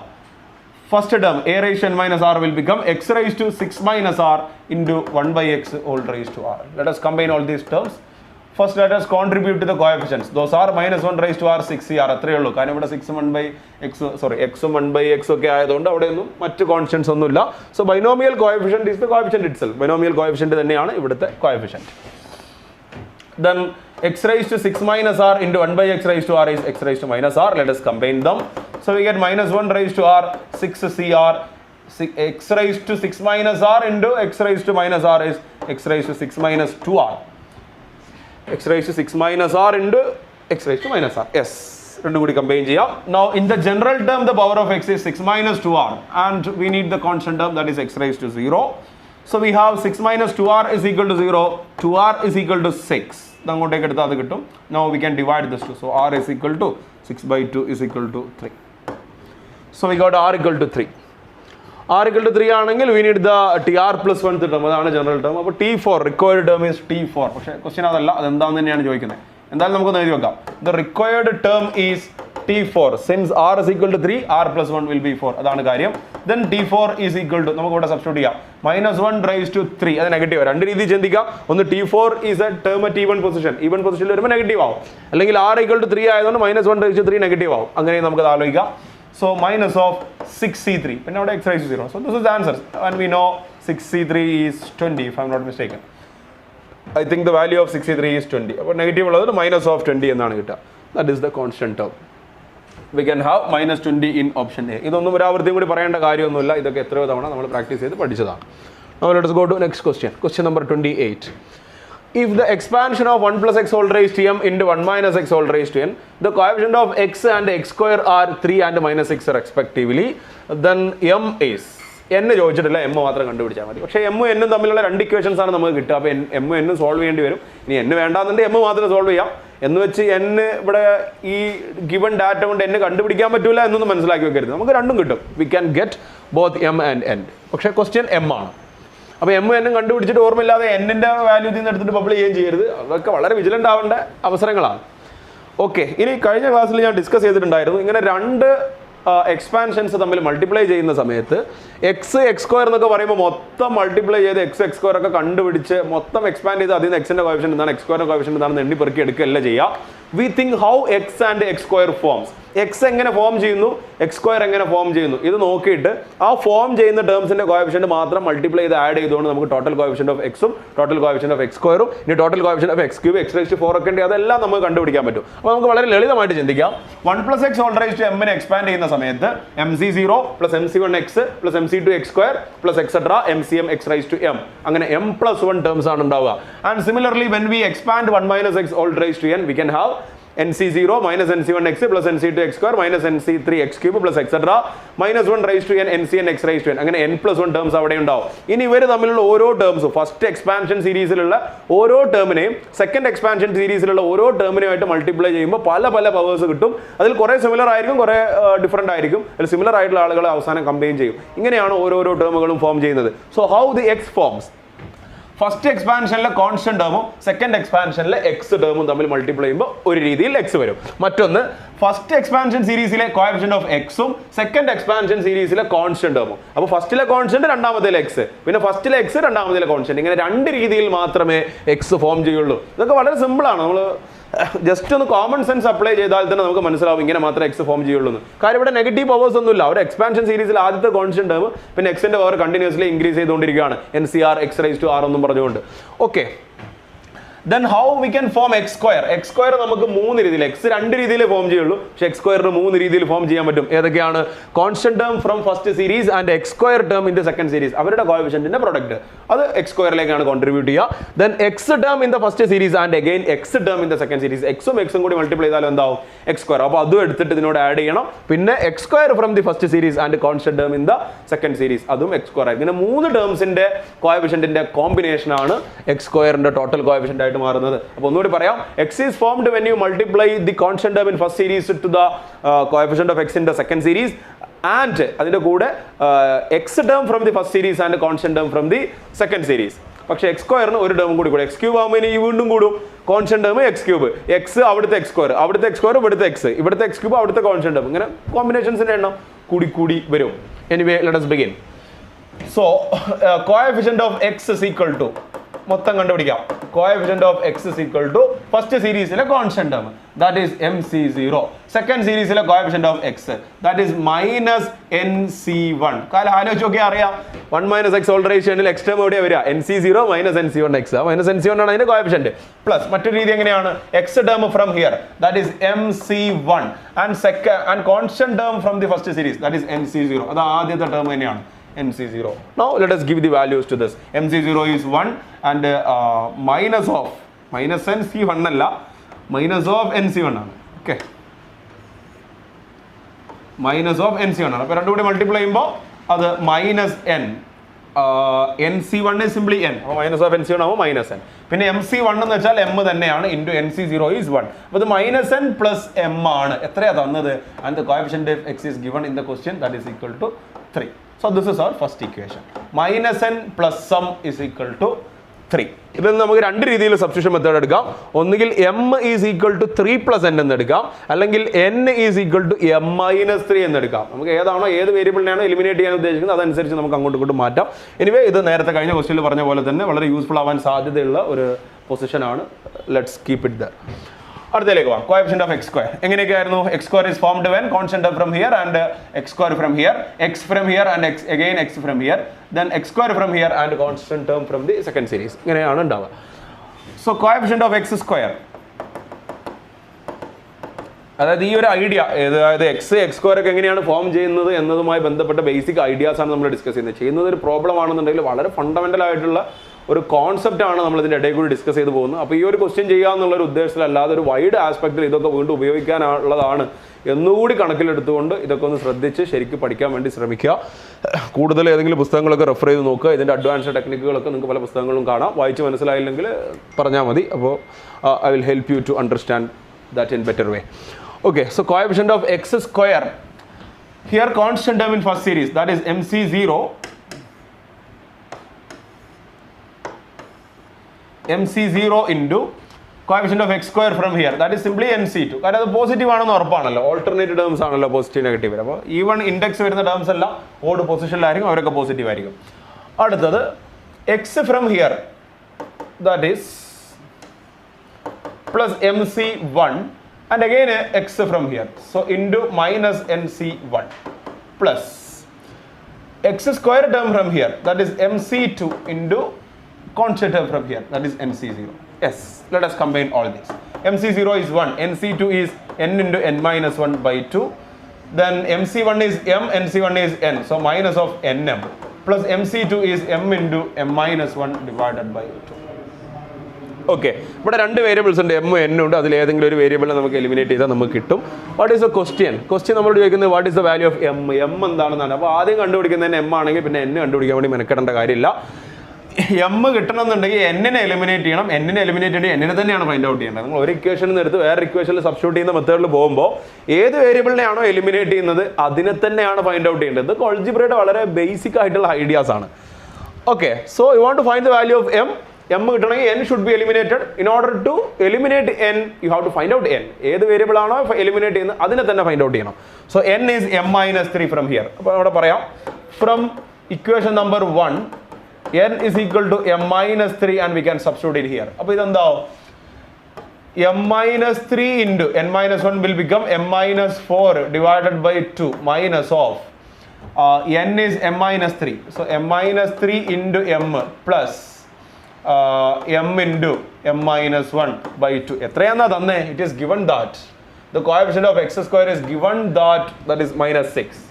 First term a raised to n minus r will become x raised to 6 minus r into 1 by x whole raised to r. Let us combine all these terms. First let us contribute to the coefficients. Those are minus 1 raised to r 6cr. അത്രയേ ഉള്ളൂ. കാരണം ഇവിടെ 6 1 by x x 1 by x ഒക്കെ ആയതുകൊണ്ട് അവിടെയൊന്നും മറ്റ് constants ഒന്നുമില്ല. So binomial coefficient is the coefficient itself. Binomial coefficient തന്നെയാണ് ഇവിടുത്തെ coefficient. Then x raised to 6 minus r into 1 by x raised to r is x raised to minus r. Let us combine them. So we get minus 1 raised to r 6cr. X raised to 6 minus r into x raised to minus r is x raised to 6 minus 2r. X raised to 6 minus r into x raised to minus r. Yes. Combine. Now in the general term the power of x is 6 minus 2r and we need the constant term, that is x raised to 0. So we have 6 minus 2r is equal to 0, 2r is equal to 6. Now we can divide this two. So r is equal to 6 by 2 is equal to 3. So we got r equal to 3. R equal to 3 ആണെങ്കിൽ we need the tr plus 1 term. അതാണ് general term. അപ്പോൾ t4 required term is t4. പക്ഷേ question അതല്ല, അതെന്താണെന്ന് തന്നെയാണ് ചോദിക്കുന്നത്. എന്തായാലും നമുക്കൊന്ന് എഴുതി വെക്കാം. The required term is t4. Since r is equal to 3, r plus 1 will be 4. അതാണ് കാര്യം. Then t4 is equal to, നമുക്ക് ഇവിടെ സബ്സ്റ്റിറ്റ്യൂട്ട് ചെയ്യാം, minus 1 raised to 3. അത് നെഗറ്റീവ്. രണ്ട് രീതിയിൽ ചിന്തിക്കാം. ഒന്ന് t4 is a term at even position. Even പൊസിഷനിൽ വരുമ്പോൾ നെഗറ്റീവ് ആവും. അല്ലെങ്കിൽ r equal to 3 ആയതുകൊണ്ട് minus 1 raised to 3 നെഗറ്റീവ് ആവും. അങ്ങനെ നമുക്കത് ആലോചിക്കാം. So minus of 6c3. പിന്നെ അവിടെ x raised to 0. So this is the answer. And we know 6c3 is 20 if I am not mistaken. I think the value of 6c3 is 20. അപ്പോൾ negative ഉള്ളത് minus of 20 എന്നാണ് കിട്ടുക. That is the constant term. We can have minus 20 in option A. ഇതൊന്നും ഒരു ആവർത്തിയും കൂടി പറയേണ്ട കാര്യമൊന്നുമില്ല. ഇതൊക്കെ എത്രയോ തവണ നമ്മൾ പ്രാക്ടീസ് ചെയ്ത് പഠിച്ചതാണ്. Now let us go to next question. Question number 28. If the expansion of 1 plus x whole raised to m into 1 minus x whole raised to n, the coefficient of x and x square are 3 and minus 6 respectively, then m is, n ചോദിച്ചിട്ടില്ല, m മാത്രം കണ്ടുപിടിച്ചാൽ മതി. പക്ഷേ m n തമ്മിലുള്ള രണ്ട് equations ആണ് നമുക്ക് കിട്ടുക. അപ്പോൾ m n സോൾവ് ചെയ്യേണ്ടി വരും. ഇനി n വേണ്ടാന്നുണ്ടെങ്കിൽ m മാത്രം സോൾവ് ചെയ്യാം. എന്ന് വെച്ച് n ഇവിടെ ഈ ഗിവൺ ഡാറ്റ കൊണ്ട് n കണ്ടുപിടിക്കാൻ പറ്റില്ല എന്നൊന്നും മനസ്സിലാക്കി വെക്കരുത്. നമുക്ക് രണ്ടും കിട്ടും. We can get both m and n. പക്ഷേ ക്വസ്റ്റ്യൻ m ആണ്. അപ്പോൾ m n കണ്ടുപിടിച്ചിട്ട് ഓർമ്മയില്ലാതെ n-ന്റെ വാല്യൂ നിന്ന് എടുത്തിട്ട് പബ്ലിഷ് ചെയ്യുകയും ചെയ്യരുത്. അതൊക്കെ വളരെ വിജിലൻ്റ് ആവേണ്ട അവസരങ്ങളാണ്. ഓക്കെ, ഇനി കഴിഞ്ഞ ക്ലാസ്സിൽ ഞാൻ ഡിസ്കസ് ചെയ്തിട്ടുണ്ടായിരുന്നു, ഇങ്ങനെ രണ്ട് എക്സ്പാൻഷൻസ് തമ്മിൽ മൾട്ടിപ്ലൈ ചെയ്യുന്ന സമയത്ത് എക്സ് എക്സ് സ്ക്വയർ എന്നൊക്കെ പറയുമ്പോൾ മൊത്തം മൾട്ടിപ്ലൈ ചെയ്ത് എക്സ് എക്സ് സ്ക്വയർ ഒക്കെ കണ്ടുപിടിച്ച് മൊത്തം എക്സ്പാൻഡ് ചെയ്ത് അതിൽ നിന്ന് എക്സിൻ്റെ കോഫിഷ്യൻ്റ് എന്താണ്, എക്സ് സ്ക്വയറിൻ്റെ കോഫിഷ്യൻ്റ് എന്താണെന്ന് എണ്ണി പെറുക്കി എടുക്കുകയല്ല ചെയ്യുക. We think how x and x square forms. X എങ്ങനെ ഫോം ചെയ്യുന്നു, എക്സ് സ്ക്വയർ എങ്ങനെ ഫോം ചെയ്യുന്നു, ഇത് നോക്കിയിട്ട് ആ ഫോം ചെയ്യുന്ന ടേംസിന്റെ കോഫിഷ്യന്റ് മാത്രം മൾട്ടിപ്ലൈ ചെയ്ത് ആഡ് ചെയ്തുകൊണ്ട് നമുക്ക് ടോട്ടൽ കോഫിഷ്യന്റ് ഓഫ് എക്സും ടോട്ടൽ കോഫിഷ്യന്റ് ഓഫ് എക്സ് സ്ക്വയറും ഇനി total coefficient of x cube x raise to 4 ഒക്കെ ഉണ്ട്, അതെല്ലാം നമുക്ക് കണ്ടുപിടിക്കാൻ പറ്റും. അപ്പോൾ നമുക്ക് വളരെ ലളിതമായിട്ട് ചിന്തിക്കാം. 1 plus x whole raise to എമ്മിനെ എക്സ്പാൻഡ് ചെയ്യുന്ന സമയത്ത് MC0 plus MC1 x plus MC2 x square plus etcetera MCM x raise to m, അങ്ങനെ m+1 ടേംസ് ആണ് ഉണ്ടാവുക. And similarly when we expand 1 minus x whole raise to n, we can have NC0 minus NC1 x plus NC2 x square minus NC3 x cube plus etc minus 1 raised to n NCn x raised to n. അങ്ങനെ n+1 terms അവിടെ ഉണ്ടാവും. ഇനി ഇവർ തമ്മിലുള്ള ഓരോ ടേംസും first expansion സീരീസിലുള്ള ഓരോ ടേമിനെയും second expansion സീരീസിലുള്ള ഓരോ ടേമിനുമായിട്ട് multiply ചെയ്യുമ്പോൾ പല പല പവേഴ്സ് കിട്ടും. അതിൽ കുറേ സിമിലർ ആയിരിക്കും, കുറേ ഡിഫറെൻ്റ് ആയിരിക്കും. അതിൽ സിമിലർ ആയിട്ടുള്ള ആളുകളെ അവസാനം കമ്പൈൻ ചെയ്യും. ഇങ്ങനെയാണ് ഓരോരോ ടേമുകളും ഫോം ചെയ്യുന്നത്. So how the X forms. First എക്സ്പാൻഷനിലെ കോൺസ്റ്റന്റ് ടേമും സെക്കൻഡ് എക്സ്പാൻഷനിലെ എക്സ് ടേമും തമ്മിൽ മൾട്ടിപ്ലൈ ചെയ്യുമ്പോൾ ഒരു രീതിയിൽ എക്സ് വരും. മറ്റൊന്ന് ഫസ്റ്റ് എക്സ്പാൻഷൻ സീരീസിലെ കോഎഫിഷ്യന്റ് ഓഫ് എക്സും സെക്കൻഡ് എക്സ്പാൻഷൻ സീരീസിലെ കോൺസ്റ്റന്റ് ടേമും. അപ്പോൾ ഫസ്റ്റിലെ കോൺസ്റ്റന്റ് രണ്ടാമത്തേലെ എക്സ്, പിന്നെ ഫസ്റ്റിലെ എക്സ് രണ്ടാമത്തേലെ കോൺസ്റ്റന്റ്, ഇങ്ങനെ രണ്ട് രീതിയിൽ മാത്രമേ എക്സ് ഫോം ചെയ്യുള്ളൂ. ഇതൊക്കെ വളരെ സിമ്പിളാണ്. നമ്മൾ ജസ്റ്റ് ഒന്ന് കോമൺ സെൻസ് അപ്ലൈ ചെയ്താൽ തന്നെ നമുക്ക് മനസ്സിലാവും ഇങ്ങനെ മാത്രമേ എക്സ് ഫോം ചെയ്യുള്ളൂ എന്ന്. കാര്യം ഇവിടെ നെഗറ്റീവ് പവേഴ്സ് ഒന്നുമില്ല. ഒരു എക്സ്പാൻഷൻ സീരീസിൽ ആദ്യത്തെ കോൺസ്റ്റന്റ് ടേം പിന്നെ എക്സിന്റെ പവർ കണ്ടിന്യൂസ്ലി ഇൻക്രീസ് ചെയ്തുകൊണ്ടിരിക്കുകയാണ്, NCR x raise to r എന്നും പറഞ്ഞുകൊണ്ട്. Okay, Then how we can form x square? X square നമുക്ക് മൂന്ന് രീതിയിൽ x രണ്ട് രീതിയിൽ ഫോം ചെയ്യുള്ളൂ. പക്ഷേ x square മൂന്ന് രീതിയിൽ ഫോം ചെയ്യാൻ പറ്റും. ഏതൊക്കെയാണ്? Constant term from first series and x square term in the second series. അവരുടെ കോഎഫിഷ്യന്റിന്റെ പ്രൊഡക്റ്റ്. അത് x square-ലേക്കാണ് കോൺട്രിബ്യൂട്ട് ചെയ്യുക. Then x term in the first series and again x term in the second series. x ഉം x ഉം കൂടി multiply ചെയ്താൽ എന്താവും? x square. അപ്പോൾ അതും എടുത്തിട്ട് ഇതിനോട് ആഡ് ചെയ്യണം. പിന്നെ x square from the first series and constant term in the second series. അതും x square ആയിരിക്കും. ഇങ്ങനെ മൂന്ന് ടേംസിന്റെ കോഎഫിഷ്യന്റിന്റെ കോമ്പിനേഷൻ ആണ് x square-ന്റെ ടോട്ടൽ കോഎഫിഷ്യന്റ് ആയിട്ട് മാറുന്നത്. അപ്പോൾ ഒന്നുകൂടി പറയാം, x is formed when you multiply the constant term in first series to the coefficient of x in the second series and അതിന്റെ കൂടെ x term from the first series and constant term from the second series. പക്ഷേ x സ്ക്വയറിന് ഒരു term കൂടി x cube ആകുമ്പോൾ ഇനി വീണ്ടും കൂടും. Constant term x cube, x അവിടുത്തെ x സ്ക്വയർ, അവിടുത്തെ x സ്ക്വയർ ഇവിടുത്തെ x, ഇവിടുത്തെ x ക്യൂബ് അവിടുത്തെ കോൺസ്റ്റന്റ് ടേം, ഇങ്ങനെ കോമ്പിനേഷൻസിന്റെ എണ്ണം കൂടി വരും. Anyway let us begin. So coefficient of x is equal to മൊത്തം കണ്ടുപിടിക്കാം. Coefficient of x is equal to first സീരീസിലെ constant term, that is MC0. Second സീരീസിലെ coefficient of x, that is minus NC1. കാരണം ആലോചിച്ച് നോക്കിയാൽ അറിയാം, 1 minus x whole ratio x term എവിടെയാണ് വരിക? NC0 minus NC1 x. minus NC1 ആണ് അതിന്റെ കോഎഫിഷ്യന്റ്. പ്ലസ് മറ്റൊരു രീതി എങ്ങനെയാണ്? x term from here, that is MC1 and constant term from the first series, that is NC0. അത് ആദ്യത്തെ term തന്നെയാണ് NC0. Now let us give the values to this. MC0 is 1 and minus NC1 അല്ല, minus of NC1 ആണ്. Okay, minus of NC1 ആണ്. അപ്പോൾ രണ്ടും കൂടി multiply ചെയ്യുമ്പോൾ അത് minus n. NC1 is simply n. അപ്പോൾ മൈനസ് ഓഫ് NC1 ആവുമ്പോൾ മൈനസ് n. പിന്നെ MC1 എന്ന് വെച്ചാൽ m തന്നെയാണ് ഇൻറ്റു NC0 is 1. അപ്പോൾ ഇത് മൈനസ് n പ്ലസ് m ആണ്. എത്രയാണ് തന്നത്? And the coefficient of x is given in the question, that is equal to 3. So this is our first equation. Minus n plus sum is equal to 3. ഇതിൽ നമുക്ക് രണ്ട് രീതിയിൽ substitution method എടുക്കാം. ഒന്നുകിൽ m is equal to 3 plus n എന്ന് എടുക്കാം, അല്ലെങ്കിൽ n is equal to m minus 3 എന്ന് എടുക്കാം. നമുക്ക് ഏതാണോ ഏത് വേരിയബിളിനെയാണോ എലിമിനേറ്റ് ചെയ്യാൻ ഉദ്ദേശിക്കുന്നത് അതനുസരിച്ച് നമുക്ക് അങ്ങോട്ടും മാറ്റാം. എനിവേ ഇത് നേരത്തെ കഴിഞ്ഞ ക്വസ്റ്റ്യനിൽ പറഞ്ഞ പോലെ തന്നെ വളരെ യൂസ്ഫുൾ ആവാൻ സാധ്യതയുള്ള ഒരു പൊസിഷനാണ്. Let's keep it there. അടുത്തേക്ക് പോകാം. കോഎഫിഷ്യന്റ് ഓഫ് x സ്ക്വയർ എങ്ങനെയൊക്കെയായിരുന്നു? x square is formed when constant term from here and x square from here, x from here and x again x from here, then x square from here and constant term from the second series. ഇങ്ങനെയാണ് ഉണ്ടാവുക. So coefficient of x square, അതായത് ഈ ഒരു idea, അതായത് x square ഒക്കെ എങ്ങനെയാണ് form ചെയ്യുന്നത് എന്നതുമായി ബന്ധപ്പെട്ട ബേസിക് ഐഡിയാസ് ആണ് നമ്മൾ ഡിസ്കസ് ചെയ്യുന്നത്. ചെയ്യുന്നത് ഒരു പ്രോബ്ലം ആണെന്നുണ്ടെങ്കിൽ വളരെ ഫണ്ടമെന്റൽ ആയിട്ടുള്ള ഒരു കോൺസെപ്റ്റ് ആണ് നമ്മൾ ഇതിൻ്റെ ഇടയിൽ കൂടി ഡിസ്കസ് ചെയ്ത് പോകുന്നത്. അപ്പോൾ ഈ ഒരു ക്വസ്റ്റ്യൻ ചെയ്യാമെന്നുള്ളൊരു ഉദ്ദേശത്തിലല്ലാതെ ഒരു വൈഡ് ആസ്പെക്റ്റിൽ ഇതൊക്കെ വീണ്ടും ഉപയോഗിക്കാനുള്ളതാണ് എന്നുകൂടി കണക്കിലെടുത്തുകൊണ്ട് ഇതൊക്കെ ഒന്ന് ശ്രദ്ധിച്ച് ശരിക്കും പഠിക്കാൻ വേണ്ടി ശ്രമിക്കുക. കൂടുതൽ ഏതെങ്കിലും പുസ്തകങ്ങളൊക്കെ റെഫർ ചെയ്ത് നോക്കുക. ഇതിൻ്റെ അഡ്വാൻസ്ഡ് ടെക്നിക്കുകളൊക്കെ നിങ്ങൾക്ക് പല പുസ്തകങ്ങളും കാണാം. വായിച്ച് മനസ്സിലായില്ലെങ്കിൽ പറഞ്ഞാൽ മതി. അപ്പോൾ I will help you to understand that in better way. Okay, so coefficient of x square here constant term in first series, that is MC0 into coefficient of x square from here, that is simply NC2. കാരണം അത് positive ആണെന്ന് ഉറപ്പാണല്ലോ, alternate terms ആണല്ലോ positive negative. അപ്പോൾ even index വരുന്ന terms എല്ലാം odd പൊസിഷനിലായിരിക്കും, അവരൊക്കെ positive ആയിരിക്കും. അടുത്തത് x from here, that is plus MC1 and again x from here, so into minus NC1 plus x square term from here, that is MC2 into constant term from here, that is NC0. Yes, let us combine all this. MC0 is 1, NC2 is n into n minus 1 by 2, then MC1 is m, NC1 is n, so minus of nm, plus MC2 is m into m minus 1 divided by 2. Okay, ഇവിടെ രണ്ട് variables ഉണ്ട്, m n ഉണ്ട്. അതിൽ ഏതെങ്കിലും ഒരു വേരിയബിളിനെ നമുക്ക് eliminate ചെയ്താൽ നമുക്ക് കിട്ടും. വാട്ട് ഈസ് ദ ക്വസ്റ്റ്യൻ നമ്മളോട് ചോദിക്കുന്നത് what is the value of m എന്താണെന്നാണ്. അപ്പോൾ ആദ്യം കണ്ടുപിടിക്കുന്നതിന് m ആണെങ്കിൽ പിന്നെ n കണ്ടുപിടിക്കാൻ വേണ്ടി മെനക്കെടേണ്ട കാര്യമില്ല. m കിട്ടണമെന്നുണ്ടെങ്കിൽ n-നെ എലിമിനേറ്റ് ചെയ്യണം. n-നെ എലിമിനേറ്റ് ചെയ്യേണ്ടി n-നെ തന്നെയാണ് ഫൈൻഡ് ഔട്ട് ചെയ്യേണ്ടത്. നിങ്ങൾ ഒരു ഇക്വേഷനിൽ നിന്ന് എടുത്ത് വേറെ ഇക്വേഷനിൽ സബ്സ്റ്റിറ്റ്യൂട്ട് ചെയ്യുന്ന മെത്തേഡിൽ പോകുമ്പോൾ ഏത് വേരിയബിളിനെയാണോ എലിമിനേറ്റ് ചെയ്യുന്നത് അതിനെ തന്നെയാണ് ഫൈൻഡ് ഔട്ട് ചെയ്യേണ്ടത്. ഇത് ആൾജിബ്രയുടെ വളരെ ബേസിക് ആയിട്ടുള്ള ഐഡിയാസ് ആണ്. Okay, so you want to find the value of m കിട്ടണമെങ്കിൽ n should be eliminated. In order to eliminate n you have to find out n. ഏത് വേരിയബിൾ ആണോ എലിമിനേറ്റ് ചെയ്യുന്നത് അതിനെ തന്നെ ഫൈൻഡ് ഔട്ട് ചെയ്യണം. So n is m minus 3 from here. അപ്പോൾ അവിടെ പറയാം, from equation number 1 n is equal to m minus 3 and we can substitute it here. അപ്പോൾ ഇതെന്താവും? m minus 3 into n minus 1 will become m minus 4 divided by 2 minus of n is m minus 3. So m minus 3 into m plus m into m minus 1 by 2. എത്രയാണെന്നാ തന്നെ? It is given that the coefficient of x square is given that is minus 6.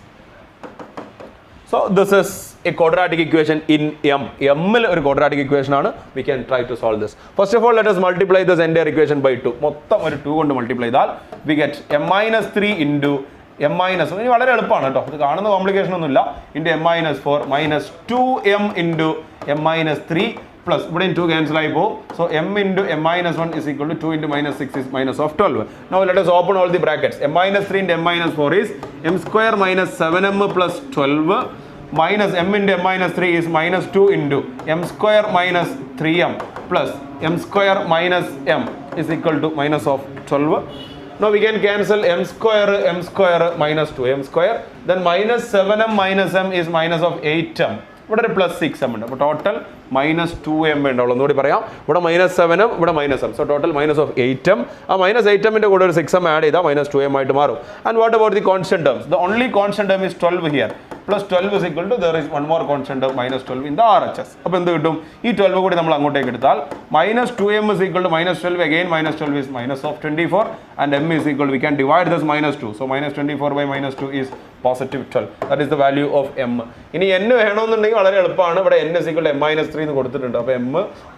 So this is a quadratic equation in m. m il ഒരു quadratic equation ആണ്. We can try to solve this. First of all, let us multiply this entire equation by 2. മൊത്തം ഒരു 2 കൊണ്ട് multiply ചെയ്താൽ we get m minus 3 into m minus 1. ഇനി വളരെ എളുപ്പമാണ് കേട്ടോ, ഇത് കാണുന്ന കോംപ്ലിക്കേഷൻ ഒന്നുമില്ല. into m minus 4 minus 2m into m minus 3 plus ഇവിടെ 2 cancel ആയി പോകും. So m into m minus 1 is equal to 2 into minus 6 is minus of 12. Now let us open all the brackets. m minus 3 into m minus 4 is m square minus 7m plus 12 minus m into m minus 3 is minus 2 into m square minus 3m plus m square minus m is equal to minus of 12. Now we can cancel m square minus 2m square, then minus 7m minus m is minus of 8m. ഇവിടെ ഒരു plus 6m ഉണ്ട്. അപ്പോൾ total minus 2m ഉണ്ടാവുള്ളൂ. ഒന്നുകൂടി പറയാം, ഇവിടെ minus 7m, ഇവിടെ minus m. So total minus of 8m. ആ മൈനസ് 8mന്റെ കൂടെ ഒരു 6m ആഡ് ചെയ്താൽ മൈനസ് 2m ആയിട്ട് മാറും. And what about the constant terms? The only constant term is 12 here. Plus 12 is equal to there is one more constant term minus 12 in the RHS. അപ്പോൾ എന്ത് കിട്ടും? ഈ 12 കൂടി നമ്മൾ അങ്ങോട്ടേക്ക് എടുത്താൽ minus 2m is equal to minus 12. Again minus 12 is minus of 24 and m is equal to, we can divide this minus 2. So minus 24 by minus 2 is positive 12. That is the value of m. ഇനി n വേണമെന്നുണ്ടെങ്കിൽ വളരെ എളുപ്പമാണ്. ഇവിടെ n is equal to m minus 3 എന്ന് കൊടുത്തിട്ടുണ്ട്. അപ്പോൾ m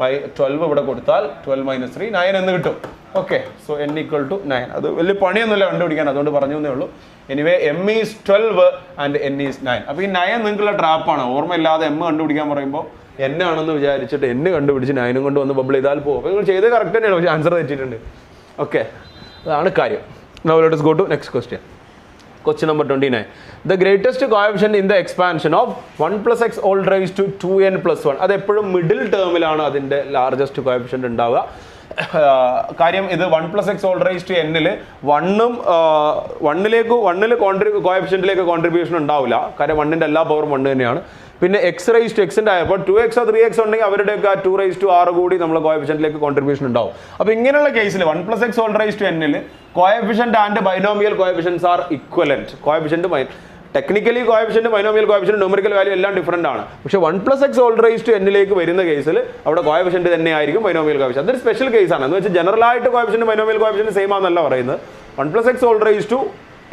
by 12 ഇവിടെ കൊടുത്താൽ 12 minus 3 9 എന്ന് കിട്ടും. Okay, so n equal to 9. അത് വലിയ പണിയൊന്നുമില്ല കണ്ടുപിടിക്കാൻ, അതുകൊണ്ട് പറഞ്ഞു എന്നേ ഉള്ളൂ. Anyway m is 12 and n is 9. അപ്പോൾ ഈ 9 നിങ്ങൾക്കുള്ള ട്രാപ്പാണ്. ഓർമ്മയില്ലാതെ m കണ്ടുപിടിക്കാൻ പറയുമ്പോൾ n ആണെന്ന് വിചാരിച്ചിട്ട് n കണ്ടുപിടിച്ച് 9 കൊണ്ട് വന്ന് ബബിൾ ചെയ്താൽ പോകും. അപ്പോൾ നിങ്ങൾ ചെയ്ത് കറക്റ്റ് തന്നെയാണ്, പക്ഷേ ആൻസർ തെറ്റിയിട്ടുണ്ട്. ഓക്കെ, അതാണ് കാര്യം. Now let us go to next question. Question number 29. The greatest coefficient in the expansion of 1 plus x all raised to 2n plus 1. അത് എപ്പോഴും മിഡിൽ ടേമിലാണ് അതിൻ്റെ ലാർജസ്റ്റ് കോഎഫിഷ്യന്റ് ഉണ്ടാവുക. കാര്യം ഇത് 1 plus x all raised to n ൽ 1 കോഎഫിഷ്യന്റിലേക്ക് contribution ഉണ്ടാവില്ല. കാര്യം 1ന്റെ എല്ലാ പവറും 1 തന്നെയാണ്. പിന്നെ എക്സ് റൈസ് ടു എക്സിൻ്റെ ആയപ്പോൾ 2x 3x ഉണ്ടെങ്കിൽ അവരുടെയൊക്കെ ആ 2 റൈസ് ടു 6 കൂടി നമ്മൾ കോഎഫിഷ്യന്റിലേക്ക് കോൺട്രിബ്യൂഷൻ ഉണ്ടാവും. അപ്പോൾ ഇങ്ങനെയുള്ള കേസിൽ 1 plus x all raised to n ൽ coefficient and binomial coefficients are equivalent. Coefficient technically coefficient, binomial coefficient, numerical value എല്ലാം ഡിഫറൻ്റ് ആണ്. പക്ഷേ 1 plus x all raised to n ലേക്ക് വരുന്ന കേസിൽ അവിടെ കോഎഫിഷ്യന്റ് തന്നെ ആയിരിക്കും ബൈനോമിയൽ കോഎഫിഷ്യന്റ്. അതൊരു സ്പെഷ്യൽ കേസാണ്. എന്ന് വെച്ചാൽ ജനറൽ ആയിട്ട് കോഎഫിഷ്യന്റ് ബൈനോമിയൽ കോഎഫിഷ്യന്റ് സെയിം ആണെന്നല്ല പറയുന്നത്. 1 plus x all raised to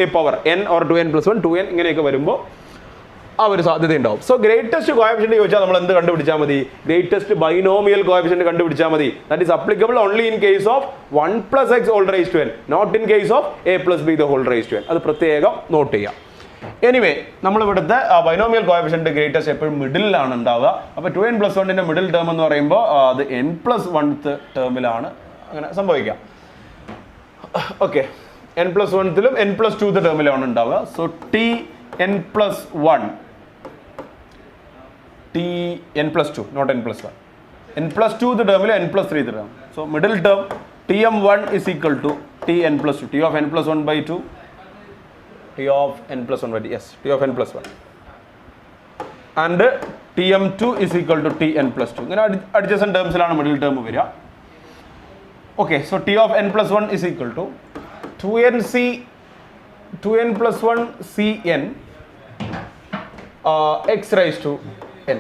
a power n or 2n plus 1 2n ഇങ്ങനെയൊക്കെ വരുമ്പോൾ ആ ഒരു സാധ്യത ഉണ്ടാവും. സോ ഗ്രേറ്റസ്റ്റ് കോഎഫിഷ്യന്റ് ചോദിച്ചാൽ നമ്മൾ എന്ത് കണ്ടുപിടിച്ചാൽ മതി? ഗ്രേറ്റസ്റ്റ് ബൈനോമിയൽ കോഎഫിഷ്യന്റ് കണ്ടുപിടിച്ചാൽ മതി. That is applicable only in case of 1 plus x all raised to n, not in case of a plus b the whole raised to n. അത് പ്രത്യേകം not ചെയ്യാം. എനിവേ, നമ്മൾ ഇവിടുത്തെ ബൈനോമിയൽ കോഎഫിഷ്യന്റ് ഗ്രേറ്റസ്റ്റ് എപ്പോഴും മിഡിലാണ് ഉണ്ടാവുക. അപ്പോൾ 2n plus 1ന്റെ മിഡിൽ ടേം എന്ന് പറയുമ്പോൾ അത് n plus 1th ടേമിലാണ് അങ്ങനെ സംഭവിക്കുക. Okay, n plus 1ത്തിലും n plus 2th ടേമിലാണ് ഉണ്ടാവുക. So n plus 1, n plus 2, not n plus 1. n plus 2th ടേമിൽ n plus 3th term. So middle term tm1 is equal to tn plus 2, t of n plus 1 by 2, t of n plus 1 by 2, yes, t of n plus 1, and tm2 is equal to tn plus 2. ഇങ്ങനെ adjacent ടേംസിലാണ് middle term വരിക. Okay, so t of n plus 1 is equal to 2n plus 1 cn x raised to n.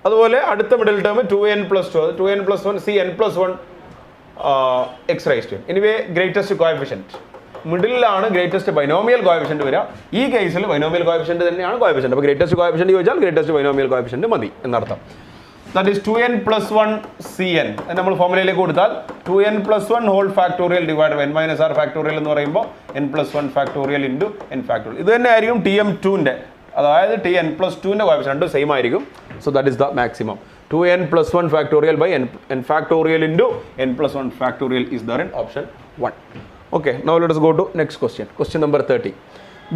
അതുപോലെ അടുത്ത middle term 2n plus 2, 2n plus 1 cn plus 1 x raised to n. Anyway greatest coefficient മിഡിലാണ് greatest binomial coefficient വരിക. ഈ കേസിൽ binomial coefficient തന്നെയാണ് coefficient. അപ്പോൾ greatest coefficient ചോദിച്ചാൽ greatest binomial coefficient മതി എന്നർത്ഥം. That is 2n plus 1 cn. നമ്മൾ ഫോർമുലയിലേക്ക് കൊടുത്താൽ 2n plus 1 whole factorial divide by n minus r factorial എന്ന് പറയുമ്പോൾ n plus 1 factorial into n factorial. ഇത് തന്നെ ആയിരിക്കും tm2ന്റെ, അതായത് tn plus 2ന്റെ കോഎഫിഷ്യന്റ് രണ്ടും സെയിം ആയിരിക്കും. So that is the maximum. 2n plus 1 factorial by n factorial into n plus 1 factorial is there in option 1. Okay, now let us go to next question. Question number 30.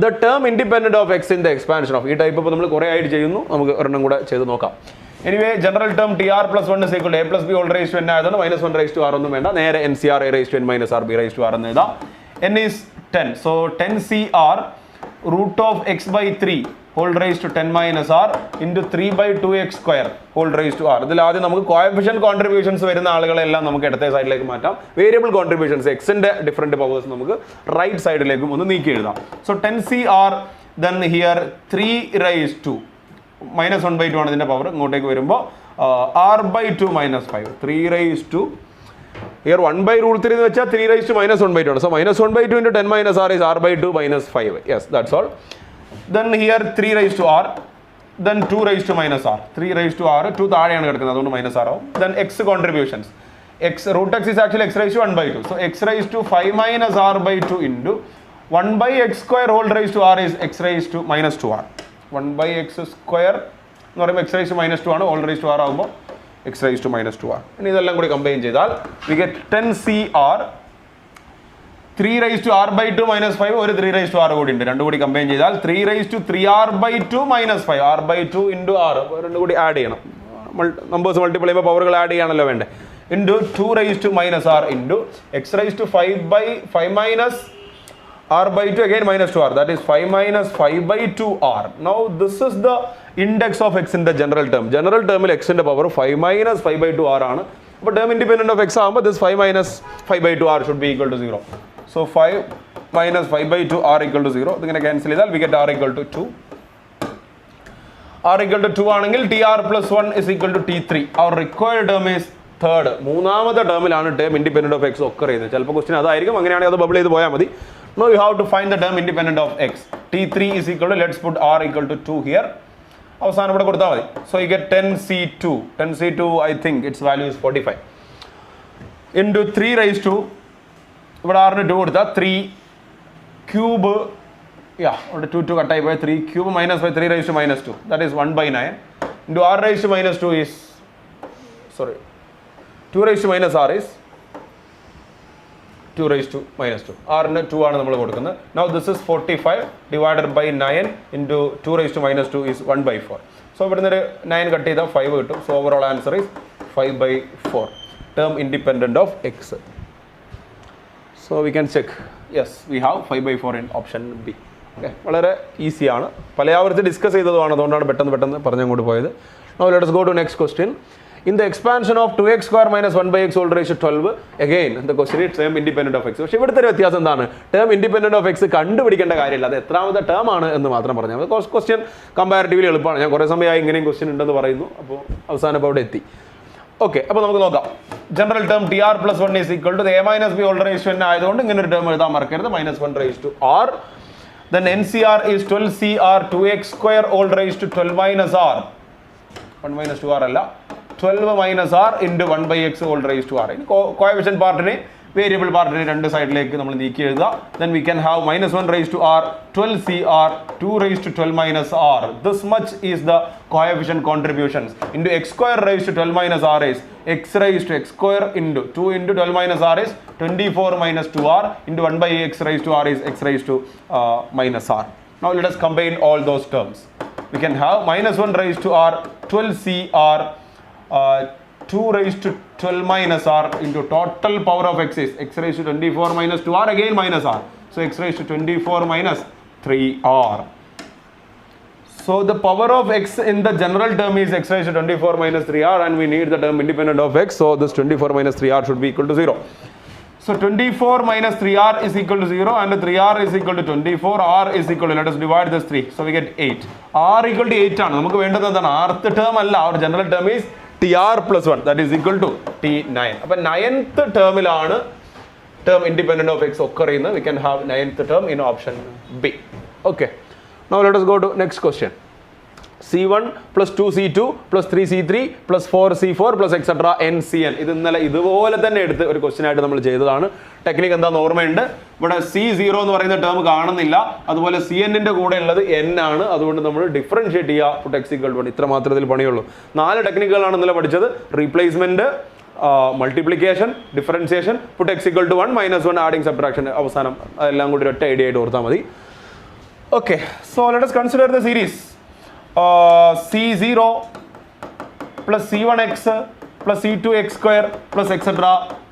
The term independent of x in the expansion of, ഈ type ഇപ്പോൾ നമ്മൾ കുറേ ആയിട്ട് ചെയ്യുന്നു, നമുക്ക് ഒരെണ്ണം കൂടെ ചെയ്ത് നോക്കാം. Anyway, general term tr plus 1 is equal to a plus b all raised to n ആയതുകൊണ്ട് minus 1 raised to r ഒന്നും വേണ്ട, നേരെ ncr a raised to n minus r b raised to r എന്ന് എഴുതാം. n is 10, so 10cr root of x by 3 whole raised to 10 minus r into 3 by 2x square whole raised to r. ഇതിൽ ആദ്യം നമുക്ക് coefficient contributions വരുന്ന ആളുകളെല്ലാം നമുക്ക് ഇടത്തെ സൈഡിലേക്ക് മാറ്റാം. വേരിയബിൾ കോൺട്രിബ്യൂഷൻസ് എക്സിന്റെ ഡിഫറെന്റ് പവേഴ്സ് നമുക്ക് റൈറ്റ് സൈഡിലേക്കും ഒന്ന് നീക്കി എഴുതാം. So 10cr then here 3 raised to minus 1 by 2 ആണ് ഇതിന്റെ പവർ. ഇങ്ങോട്ടേക്ക് വരുമ്പോൾ r by 2 minus 5. 3 raised to, here 1 by root 3 is 3 raised to minus 1 by 2. So minus 1 by 2 into 10 minus r is r by 2 minus 5. Yes, that's all. Then here 3 raised to r. Then 2 raised to minus r. 3 raised to r. 2 താഴെയാണ് കിടക്കുന്നത് അതുകൊണ്ട് minus r ആവും. Then x contributions. Root x is actually x raised to 1 by 2. So x raised to 5 minus r by 2 into 1 by x square whole raised to r is x raised to minus 2r. 1 by x square എന്ന് പറയുമ്പോൾ x raised to minus 2 ആണ്. Whole raised to r ആകുമ്പോൾ x raised to minus 2r. ഇനി ഇതെല്ലാം കൂടി combine ചെയ്താൽ we get 10cr. 3 raised to r by 2 minus 5 ഒരു 3 raised to r കൂടി ഉണ്ട്. രണ്ടും കൂടി കമ്പൈൻ ചെയ്താൽ 3 raised to 3r by 2 minus 5. r by 2 into r. രണ്ടും കൂടി ആഡ് ചെയ്യണം. നമ്പേഴ്സ് മൾട്ടിപ്ലൈ ചെയ്യുമ്പോൾ പവറുകൾ ആഡ് ചെയ്യാണല്ലോ വേണ്ടേ. Into 2 raised to minus r into x raised to 5 by 5 minus r by 2 again minus 2r. That is 5 minus 5 by 2r. Now this is the index of x in the general term. General term il x ന്റെ power 5 minus 5 by 2r ആണ്. അപ്പോൾ term independent of x ആകുമ്പോൾ this 5 minus 5 by 2r should be equal to 0. So 5 minus 5 by 2r equal to 0. ഇതിങ്ങനെ cancel ചെയ്താൽ we get r equal to 2. r equal to 2 ആണെങ്കിൽ tr plus 1 is equal to t3. Our required term is third. മൂന്നാമത്തെ ടേമിലാണ് term independent of x occur ചെയ്യുന്നത്. ചിലപ്പോൾ question അതായിരിക്കും. അങ്ങനെയാണെങ്കിൽ അത് bubble ചെയ്ത് പോയാൽ മതി. Now you have to find the term independent of x. t3 is equal to, let's put r equal to 2 here. അവസാനം ഇവിടെ കൊടുത്താൽ മതി. So you get 10c2. 10c2 I think its value is 45. Into 3 raised to, ഇവിടെ r ന് 2 കൊടുത്താൽ 3 cube, ഇവിടെ 2 കട്ടായി പോയ 3 cube minus by 3 raised to minus 2. That is 1 by 9. Into r raised to minus 2 is, sorry, 2 raised to minus r is 2 raised to minus 2. r ന് 2 ആണ് നമ്മൾ കൊടുക്കുന്നത്. Now this is 45 divided by 9 into 2 raised to minus 2 is 1 by 4. So ഇവിടുന്ന് ഒരു 9 cut ചെയ്താൽ 5 കിട്ടും. So overall answer is 5 by 4. Term independent of x. So we can check. Yes, we have 5 by 4 in option B. Okay, വളരെ easy ആണ്. പലയാവർത്തി discuss ചെയ്തതുമാണ്, അതുകൊണ്ടാണ് പെട്ടെന്ന് പറഞ്ഞങ്ങോട്ട് പോയത്. Now let us go to next question. In the expansion of 2x square minus 1 by x whole raised to 12, again the question is term independent of x. പക്ഷേ ഇവിടുത്തെ ഒരു വ്യത്യാസം എന്താണ്? term independent of x കണ്ടുപിടിക്കേണ്ട കാര്യമില്ല, അത് എത്രാമത്തെ term ആണ് എന്ന് മാത്രം പറഞ്ഞാൽ മതി. ക്വസ്റ്റ്യൻ കമ്പാരിറ്റീവ്ലി എളുപ്പമാണ്. ഞാൻ കുറേ സമയമായി ഇങ്ങനെയും ക്വസ്റ്റ്യൻ ഉണ്ടെന്ന് പറയുന്നു. അപ്പോൾ അവസാനം ഇപ്പോൾ അവിടെ എത്തി. ഓക്കെ, അപ്പോൾ നമുക്ക് നോക്കാം. General term tr plus 1 is equal to a minus b whole raised to n ആയതുകൊണ്ട് ഇങ്ങനെ ഒരു ടേം എഴുതാൻ മറക്കരുത്. minus 1 raised to r. Then ncr is 12cr 2x square whole raised to 12 minus r. 1 minus 2r അല്ല, 12 minus r into 1 by x whole raised to r. ഇനി coefficient പാർട്ടിനെ variable പാർട്ടിനെ രണ്ട് സൈഡിലേക്ക് നമ്മൾ നീക്കി എഴുതുക. Then we can have minus 1 raised to r 12cr 2 raised to 12 minus r. This much is the coefficient contributions. Into x square raised to 12 minus r is x raised to x square into 2 into 12 minus r is 24 minus 2r into 1 by x raised to r is x raised to minus r. Now let us combine all those terms. We can have minus 1 raised to r 12cr 2 raised to 12 minus r into total power of x is x raised to 24 minus 2r again minus r. So x raised to 24 minus 3r. So the power of x in the general term is x raised to 24 minus 3r and we need the term independent of x. So this 24 minus 3r should be equal to 0. So 24 minus 3r is equal to 0 and 3r is equal to 24. r is equal to, let us divide this 3. So we get 8. r equal to 8 ആണ്. നമുക്ക് വേണ്ടത് എന്താണ്? rth term അല്ല. our general term is tr plus 1, that is equal to t9. അപ്പോൾ 9th ടേമിലാണ് term independent of x occur ചെയ്യുന്നത്. We can have 9th term in option B. Okay. Now let us go to next question. c1 plus 2c2 plus 3c3 plus 4c4 plus etc. ncn. ഇത് ഇന്നലെ ഇതുപോലെ തന്നെ എടുത്ത് ഒരു question ആയിട്ട് നമ്മൾ ചെയ്തതാണ്. ടെക്നിക്ക് എന്താണെന്ന് ഓർമ്മയുണ്ട്. ഇവിടെ c0 എന്ന് പറയുന്ന ടേം കാണുന്നില്ല, അതുപോലെ cnന്റെ കൂടെ ഉള്ളത് n ആണ്. അതുകൊണ്ട് നമ്മൾ ഡിഫറൻഷിയേറ്റ് ചെയ്യുക. put x equal to 1. ഇത്ര മാത്രത്തിൽ പണിയുള്ളൂ. 4 ടെക്നിക്കുകളാണ് ഇന്നലെ പഠിച്ചത്. Replacement, multiplication, differentiation, put x equal to 1, minus 1, adding, subtraction, അവസാനം അതെല്ലാം കൂടി ഒറ്റ ഐഡിയ ആയിട്ട് ഓർത്താൽ മതി. Okay, so let us consider the series. c0 plus c1x plus c2x square plus etc.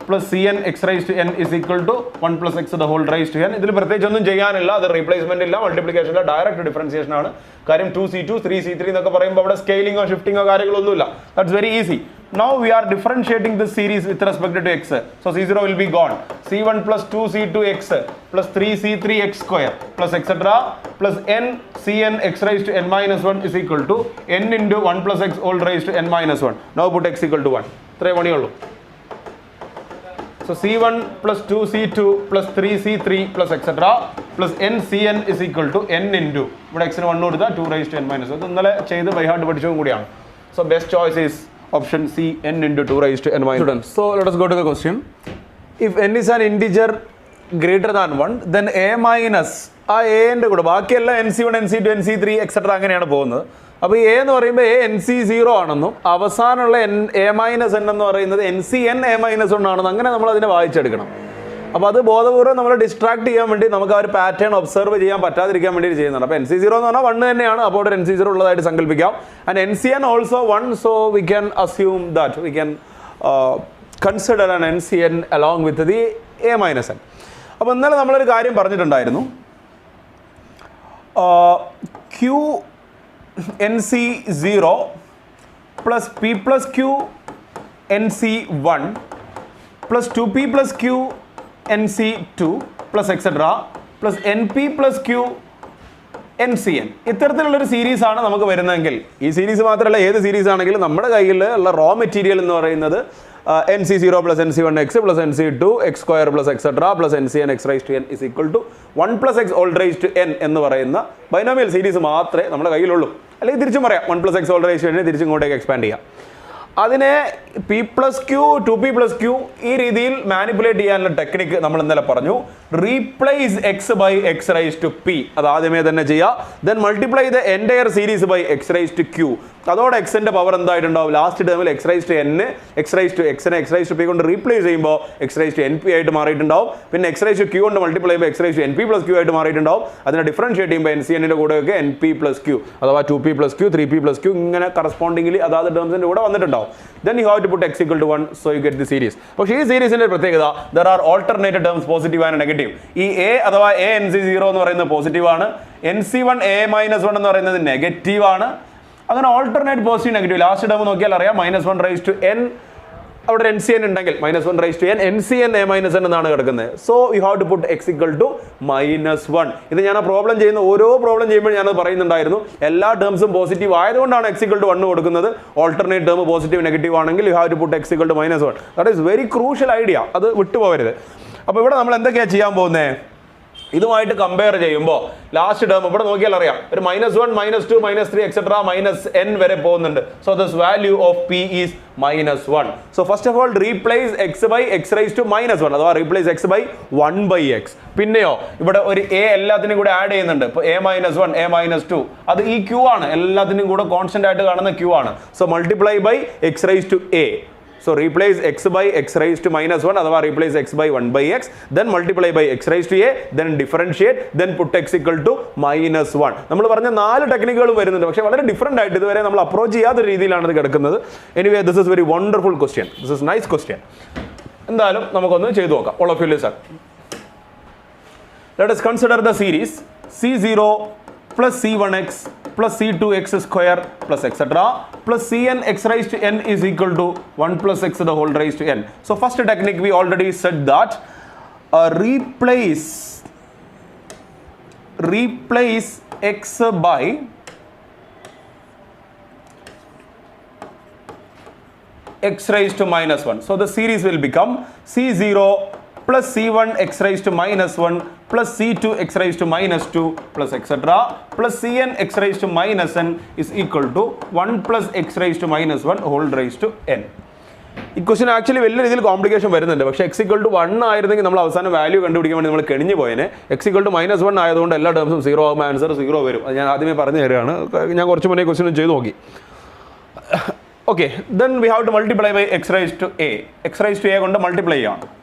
plus cn x raised to n is equal to 1 plus x the whole raised to n. ഇതിൽ പ്രത്യേകിച്ചൊന്നും ചെയ്യാനില്ല, അത് replacement ഇല്ല, multiplication ഇല്ല, direct differentiation ആണ്. കാര്യം 2c2 3c3 എന്നൊക്കെ പറയുമ്പോൾ അവിടെ സ്കെയിലിംഗോ ഷിഫ്റ്റിംഗോ കാര്യങ്ങളൊന്നുമില്ല. That's very easy. Now we are differentiating this series with respect to x. So c0 will be gone. c1 plus 2c2x plus 3c3x square plus etc. plus n cn x raised to n minus 1 is equal to n into 1 plus x whole raised to n minus 1. Now put x equal to 1. ഇത്രേ പണിയുള്ളൂ. So c1 plus 2c2 plus 3c3 plus etc. plus n cn is equal to n into ഇവിടെ x ന് 1 കൊടുത്താൽ 2 raised to n minus 1. ഇത് ഇന്നലെ ചെയ്ത് by heart പഠിച്ചതും കൂടിയാണ്. So best choice is option C, n into 2 raised to n minus 1. So let us go to the question. If n is an integer greater than 1, then a minus ആ എൻ്റെ കൂടെ ബാക്കിയെല്ലാം nc1 nc2 nc3 etcetera അങ്ങനെയാണ് പോകുന്നത്. അപ്പോൾ ഈ എന്ന് പറയുമ്പോൾ a nc0 ആണെന്നും അവസാനമുള്ള a മൈനസ് n എന്ന് പറയുന്നത് ncn a മൈനസ് 1 ആണെന്നും അങ്ങനെ നമ്മൾ അതിനെ വായിച്ചെടുക്കണം. അപ്പോൾ അത് ബോധപൂർവ്വം നമ്മൾ ഡിസ്ട്രാക്ട് ചെയ്യാൻ വേണ്ടി നമുക്ക് ആ ഒരു പാറ്റേൺ ഒബ്സർവ് ചെയ്യാൻ പറ്റാതിരിക്കാൻ വേണ്ടി ചെയ്യുന്നുണ്ട്. അപ്പോൾ nc0 എന്ന് പറഞ്ഞാൽ 1 തന്നെയാണ്, അപ്പോൾ ഒരു nc0 ഉള്ളതായിട്ട് സങ്കല്പിക്കാം. And ncn also 1, so we can assume that we can consider an ncn along with the a minus n. അപ്പോൾ ഇന്നലെ നമ്മളൊരു കാര്യം പറഞ്ഞിട്ടുണ്ടായിരുന്നു, q nc0 plus p plus q nc1 plus 2p plus q nc2 plus etc. plus np plus q ncn. ഇത്തരത്തിലുള്ളൊരു series ആണ് നമുക്ക് വരുന്നതെങ്കിൽ, ഈ സീരീസ് മാത്രമല്ല ഏത് സീരീസ് ആണെങ്കിലും നമ്മുടെ കയ്യിൽ ഉള്ള റോ മെറ്റീരിയൽ എന്ന് പറയുന്നത് nc0 plus nc1x plus nc2 x square plus etc. plus ncn x raised to n is equal to 1 plus x all raised to n എന്ന് പറയുന്ന ബൈനോമിയൽ സീരീസ് മാത്രമേ നമ്മുടെ കയ്യിലുള്ളൂ. അല്ലെങ്കിൽ തിരിച്ചും പറയാം, 1 plus x all raised to n തിരിച്ചും ഇങ്ങോട്ടേക്ക് expand ചെയ്യാം. അതിനെ p plus Q 2p plus Q ഈ രീതിയിൽ മാനിപ്പുലേറ്റ് ചെയ്യാനുള്ള ടെക്നിക്ക് നമ്മൾ ഇന്നലെ പറഞ്ഞു. Replace X by X raise to P, അത് ആദ്യമേ തന്നെ ചെയ്യുക. Then multiply the entire series by X raise to Q. അതോടെ എക്സിന്റെ പവർ എന്തായിട്ടുണ്ടാവും, ലാസ്റ്റ് ടേമിൽ X raise to N, X raise to എക്സിനെ എക്സ് റൈസ് ടു പി കൊണ്ട് റീപ്ലേസ് ചെയ്യുമ്പോൾ X raise to N P ആയിട്ട് മാറിയിട്ടുണ്ടാവും. പിന്നെ എക്സ് റൈസ് ടു ക്യൂ കൊണ്ട് മൾട്ടിപ്ലൈ ചെയ്യുമ്പോൾ X raise to N p plus q ആയിട്ട് മാറിയിട്ടുണ്ടാവും. അതിനെ ഡിഫറൻഷിയേറ്റ് ചെയ്യുമ്പോൾ എൻ സി എന്നിന്റെ കൂടെയൊക്കെ എൻ പി പ്ലസ് ക്യൂ അഥവാ 2p plus q 3p plus q ഇങ്ങനെ കറസ്പോണ്ടിംഗ്ലി അതാത് ടേംസിന്റെ കൂടെ വന്നിട്ടുണ്ടാവും. Then you have to put x equal to 1, so you get the series. പക്ഷേ ഈ സീരീസിന്റെ പ്രത്യേകത, there are alternated terms positive and negative. ഈ a അഥവാ a nc0 എന്ന് പറയുന്നത് പോസിറ്റീവ് ആണ്, nc1 a മൈനസ് 1 എന്ന് പറയുന്നത് നെഗറ്റീവ് ആണ്. അങ്ങനെ alternate positive negative. Last term നോക്കിയാൽ അറിയാം, -1 റൈസ് ടു n അവിടെ ncn ഉണ്ടെങ്കിൽ -1 raise to n ncn a minus n എന്നാണ് കിടക്കുന്നത്. So you have to put x equal to -1. ഇത് ഞാൻ ആ പ്രോബ്ലം ചെയ്യുന്ന ഓരോ പ്രോബ്ലം ചെയ്യുമ്പോൾ ഞാനത് പറയുന്നുണ്ടായിരുന്നു, എല്ലാ ടേംസും പോസിറ്റീവ് ആയതുകൊണ്ടാണ് x ഇക്വൽ ടു 1 കൊടുക്കുന്നത്. ഓൾട്ടർനേറ്റ് ടേം പോസിറ്റീവ് നെഗറ്റീവ് ആണെങ്കിൽ you have to put x equal to -1. That is very crucial idea, അത് വിട്ടുപോകരുത്. അപ്പോൾ ഇവിടെ നമ്മൾ എന്തൊക്കെയാണ് ചെയ്യാൻ പോകുന്നത്, ഇതുമായിട്ട് കമ്പയർ ചെയ്യുമ്പോൾ ലാസ്റ്റ് ടേം ഇവിടെ നോക്കിയാൽ അറിയാം, ഒരു -1 -2 -3 എക്സെട്ര -n വരെ പോകുന്നുണ്ട്. So this value of p is -1. So first of all replace x by x raise to -1 അഥവാ replace x by 1 by x. പിന്നെയോ ഇവിടെ ഒരു a എല്ലാത്തിനും കൂടെ ആഡ് ചെയ്യുന്നുണ്ട്. ഇപ്പോൾ a-1 a-2 അത് ഈ q ആണ്, എല്ലാത്തിനും കൂടെ കോൺസ്റ്റന്റ് ആയിട്ട് കാണുന്ന q ആണ്. So multiply by x raise to a. So replace x by x raised to -1 അഥവാ replace x by 1 by x, then multiply by x raised to a, then differentiate, then put x equal to -1. നമ്മൾ പറഞ്ഞ 4 ടെക്നിക്കുകളും വരുന്നുണ്ട്, പക്ഷേ വളരെ different ആയിട്ട് ഇതുവരെ നമ്മൾ അപ്രോച്ച് ചെയ്യാത്ത രീതിയിലാണ് ഇത് കിടക്കുന്നത്. Anyway this is very wonderful question, this is nice question. എന്തായാലും നമുക്കൊന്ന് ചെയ്തു നോക്കാം. All of you listen. Let us consider the series c0 plus c1x plus c2x square plus etc. plus cn x raised to n is equal to 1 plus x the whole raised to n. So first technique we already said that replace x by x raised to -1. So the series will become c0 plus c1 x raised to -1 plus c2 x raised to -2 plus etc. plus cn x raised to -n is equal to 1 plus x raised to -1 whole raised to n. ഈ question actually വലിയ രീതിയിൽ complication വരുന്നുണ്ട്. പക്ഷേ x equal to 1 ആയിരുന്നെങ്കിൽ നമ്മൾ അവസാനം value കണ്ടുപിടിക്കാൻ വേണ്ടി നമ്മൾ കെണിഞ്ഞു പോയേനെ. x equal to -1 ആയതുകൊണ്ട് എല്ലാ ടേംസും 0 ആകുമ്പോൾ ആൻസർ 0 വരും. അത് ഞാൻ ആദ്യമേ പറഞ്ഞു തരികയാണ്, ഞാൻ കുറച്ച് മുന്നേ ക്വസ്റ്റ്യൻ ചെയ്ത് നോക്കി. Okay, then we have to multiply by x raised to a. x raised to a കൊണ്ട് മൾട്ടിപ്ലൈ ചെയ്യണം.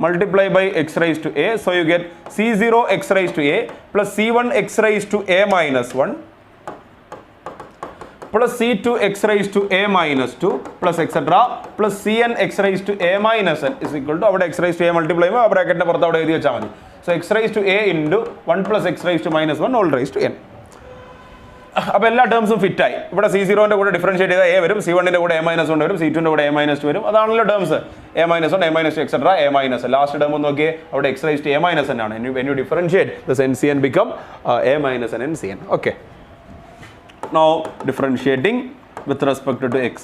Multiply by x raised to a, so you get c0 x raised to a plus c1 x raised to a minus 1 plus c2x raised to a minus 2 plus etc. plus cn x raised to a minus n is equal to അവിടെ x raised to a multiply ചെയ്യുമ്പോൾ ആ ബ്രാക്കറ്റിന്റെ പുറത്ത് അവിടെ എഴുതി വെച്ചാൽ മതി. So x raised to a into 1 plus x raised to minus 1 all raised to n. അപ്പോൾ എല്ലാ ടേംസും ഫിറ്റ് ആയി. ഇവിടെ c0ന്റെ കൂടെ ഡിഫറൻഷിയേറ്റ് ചെയ്താൽ a വരും, c1ന്റെ കൂടെ a minus 1 വരും, c2ന്റെ കൂടെ a minus 2 വരും. അതാണല്ലോ terms a minus 1, a minus 2 etc. a minus n. Last term ഒന്ന് നോക്കിയേ, അവിടെ x raised to a minus n ആണ്. When you differentiate, this ncn become a minus n ncn. Okay. Now differentiating with respect to x.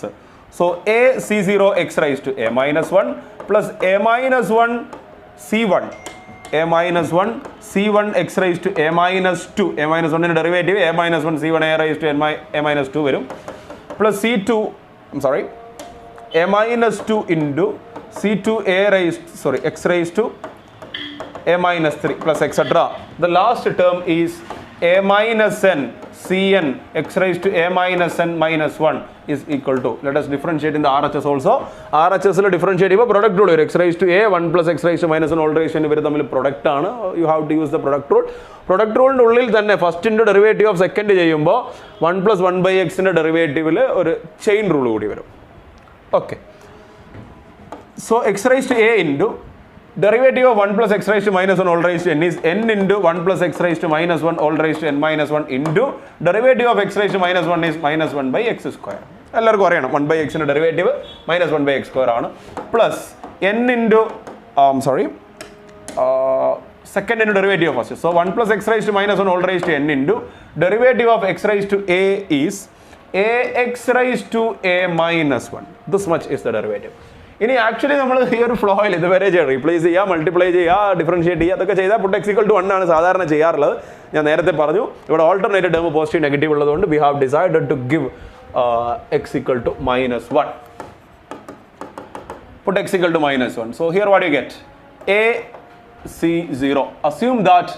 So a c0 x raised to a minus 1 plus a minus 1 c1 a minus 1 c1 x raised to a minus 2 a minus 1 in derivative a minus 1 c1 a raised to a minus 2 varum plus c2 a minus 2 into c2 a raised x raised to a minus 3 plus etc. The last term is a minus n cn x raised to a minus n minus 1 is equal to, let us differentiate in the RHS also. RHS il differentiate ചെയ്യുമ്പോൾ product rule x raised to a 1 plus x raised to minus 1 all raised to n ഇവർ തമ്മിൽ product ആണ്. You have to use the product rule. Product rule ന്റെ ഉള്ളിൽ തന്നെ ഫസ്റ്റിന്റെ derivative of second ചെയ്യുമ്പോൾ 1 plus 1 by x ന്റെ ഡെറിവേറ്റീവിൽ ഒരു chain rule കൂടി വരും. Okay, so x raised to a into derivative of 1 plus x raised to minus 1 all raised to n is n into 1 plus x raised to minus 1 all raised to n minus 1 into derivative of x raised to minus 1 is minus 1 by x square. എല്ലാവർക്കും അറിയണം 1 by x ന്റെ derivative minus 1 by x square ആണ്. Plus n into second into derivative of first. So 1 plus x raised to minus 1 all raised to n into derivative of x raised to a is ax raised to a minus 1. This much is the derivative. ഇനി actually നമ്മൾ ഈ ഒരു ഫ്ലോയിൽ ഇതുവരെ replace ചെയ്യുക, multiply ചെയ്യുക, differentiate ചെയ്യുക, അതൊക്കെ ചെയ്താൽ പുട്ട് എക്സ് ഈക്വൽ ടു 1 ആണ് സാധാരണ ചെയ്യാറുള്ളത്. ഞാൻ നേരത്തെ പറഞ്ഞു ഇവിടെ ഓൾട്ടർനേറ്റീവ് ടേം പോസിറ്റീവ് നെഗറ്റീവ് ഉള്ളതുകൊണ്ട് we have decided to give x equal to minus 1. Put x equal to minus 1. So here what you get? A c0. Assume that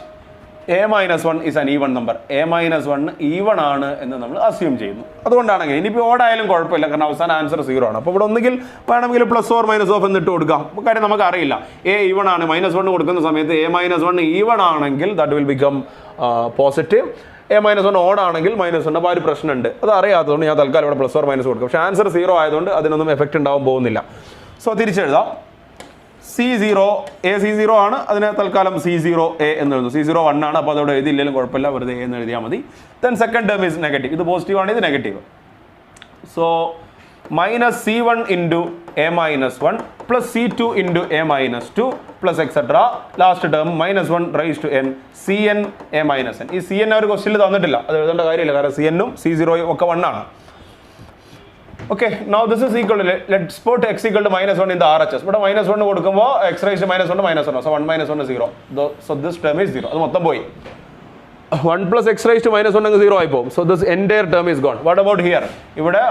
a minus 1 is an even number. A minus 1 even ആണ് എന്ന് നമ്മൾ assume ചെയ്യുന്നു. അതുകൊണ്ടാണെങ്കിൽ ഇനിയിപ്പോൾ odd ആയാലും കുഴപ്പമില്ല, കാരണം അവസാന answer 0 ആണ്. അപ്പോൾ ഇവിടെ ഒന്നുകിൽ വേണമെങ്കിൽ പ്ലസ് ഓർ മൈനസ് ഓഫ് എന്നിട്ട് കൊടുക്കാം. കാര്യം നമുക്ക് അറിയില്ല എ ഈവൺ ആണ്. മൈനസ് 1 കൊടുക്കുന്ന സമയത്ത് എ മൈനസ് 1 ഈവൺ ആണെങ്കിൽ that will become positive. A minus 1 odd ആണെങ്കിൽ മൈനസ് 1. അപ്പോൾ ആ ഒരു പ്രശ്നമുണ്ട്, അത് അറിയാത്തതുകൊണ്ട് ഞാൻ തൽക്കാലം ഇവിടെ പ്ലസ് ഓർ മൈനസ് കൊടുക്കും. പക്ഷേ ആൻസർ 0 ആയതുകൊണ്ട് അതിനൊന്നും എഫക്റ്റ് ഉണ്ടാവാൻ പോകുന്നില്ല. സോ തിരിച്ചെഴുതാം. c0 a c0 ആണ്, അതിനെ തൽക്കാലം c0 a എന്ന് എഴുതുന്നു. c0 1 ആണ്, അപ്പോൾ അതോടെ എഴുതിയില്ലെങ്കിലും കുഴപ്പമില്ല, വെറുതെ എന്ന് എഴുതിയാൽ മതി. Then second term is negative. ഇത് പോസിറ്റീവ് ആണ്, ഇത് negative. So minus c1 into a minus 1 plus c2 into a minus 2 plus etc. Last term minus 1 raised to n cn a minus n. ഈ cn ഒരു ക്വസ്റ്റ്യനിൽ തന്നിട്ടില്ല, അത് എഴുതേണ്ട കാര്യമില്ല, കാരണം cn ഉം c0 ഒക്കെ 1 ആണ്. Okay, now this is equal to, let's put x equal to minus 1 in the RHS. But minus 1 കൊടുക്കുമ്പോൾ x raised to minus 1 minus 1. So 1 minus 1 is 0. So this term is 0. അത് മൊത്തം പോയി. 1 plus x raised to minus 1 അങ്ങ് 0 ആയി പോകും. So this entire term is gone. What about here? ഇവിടെ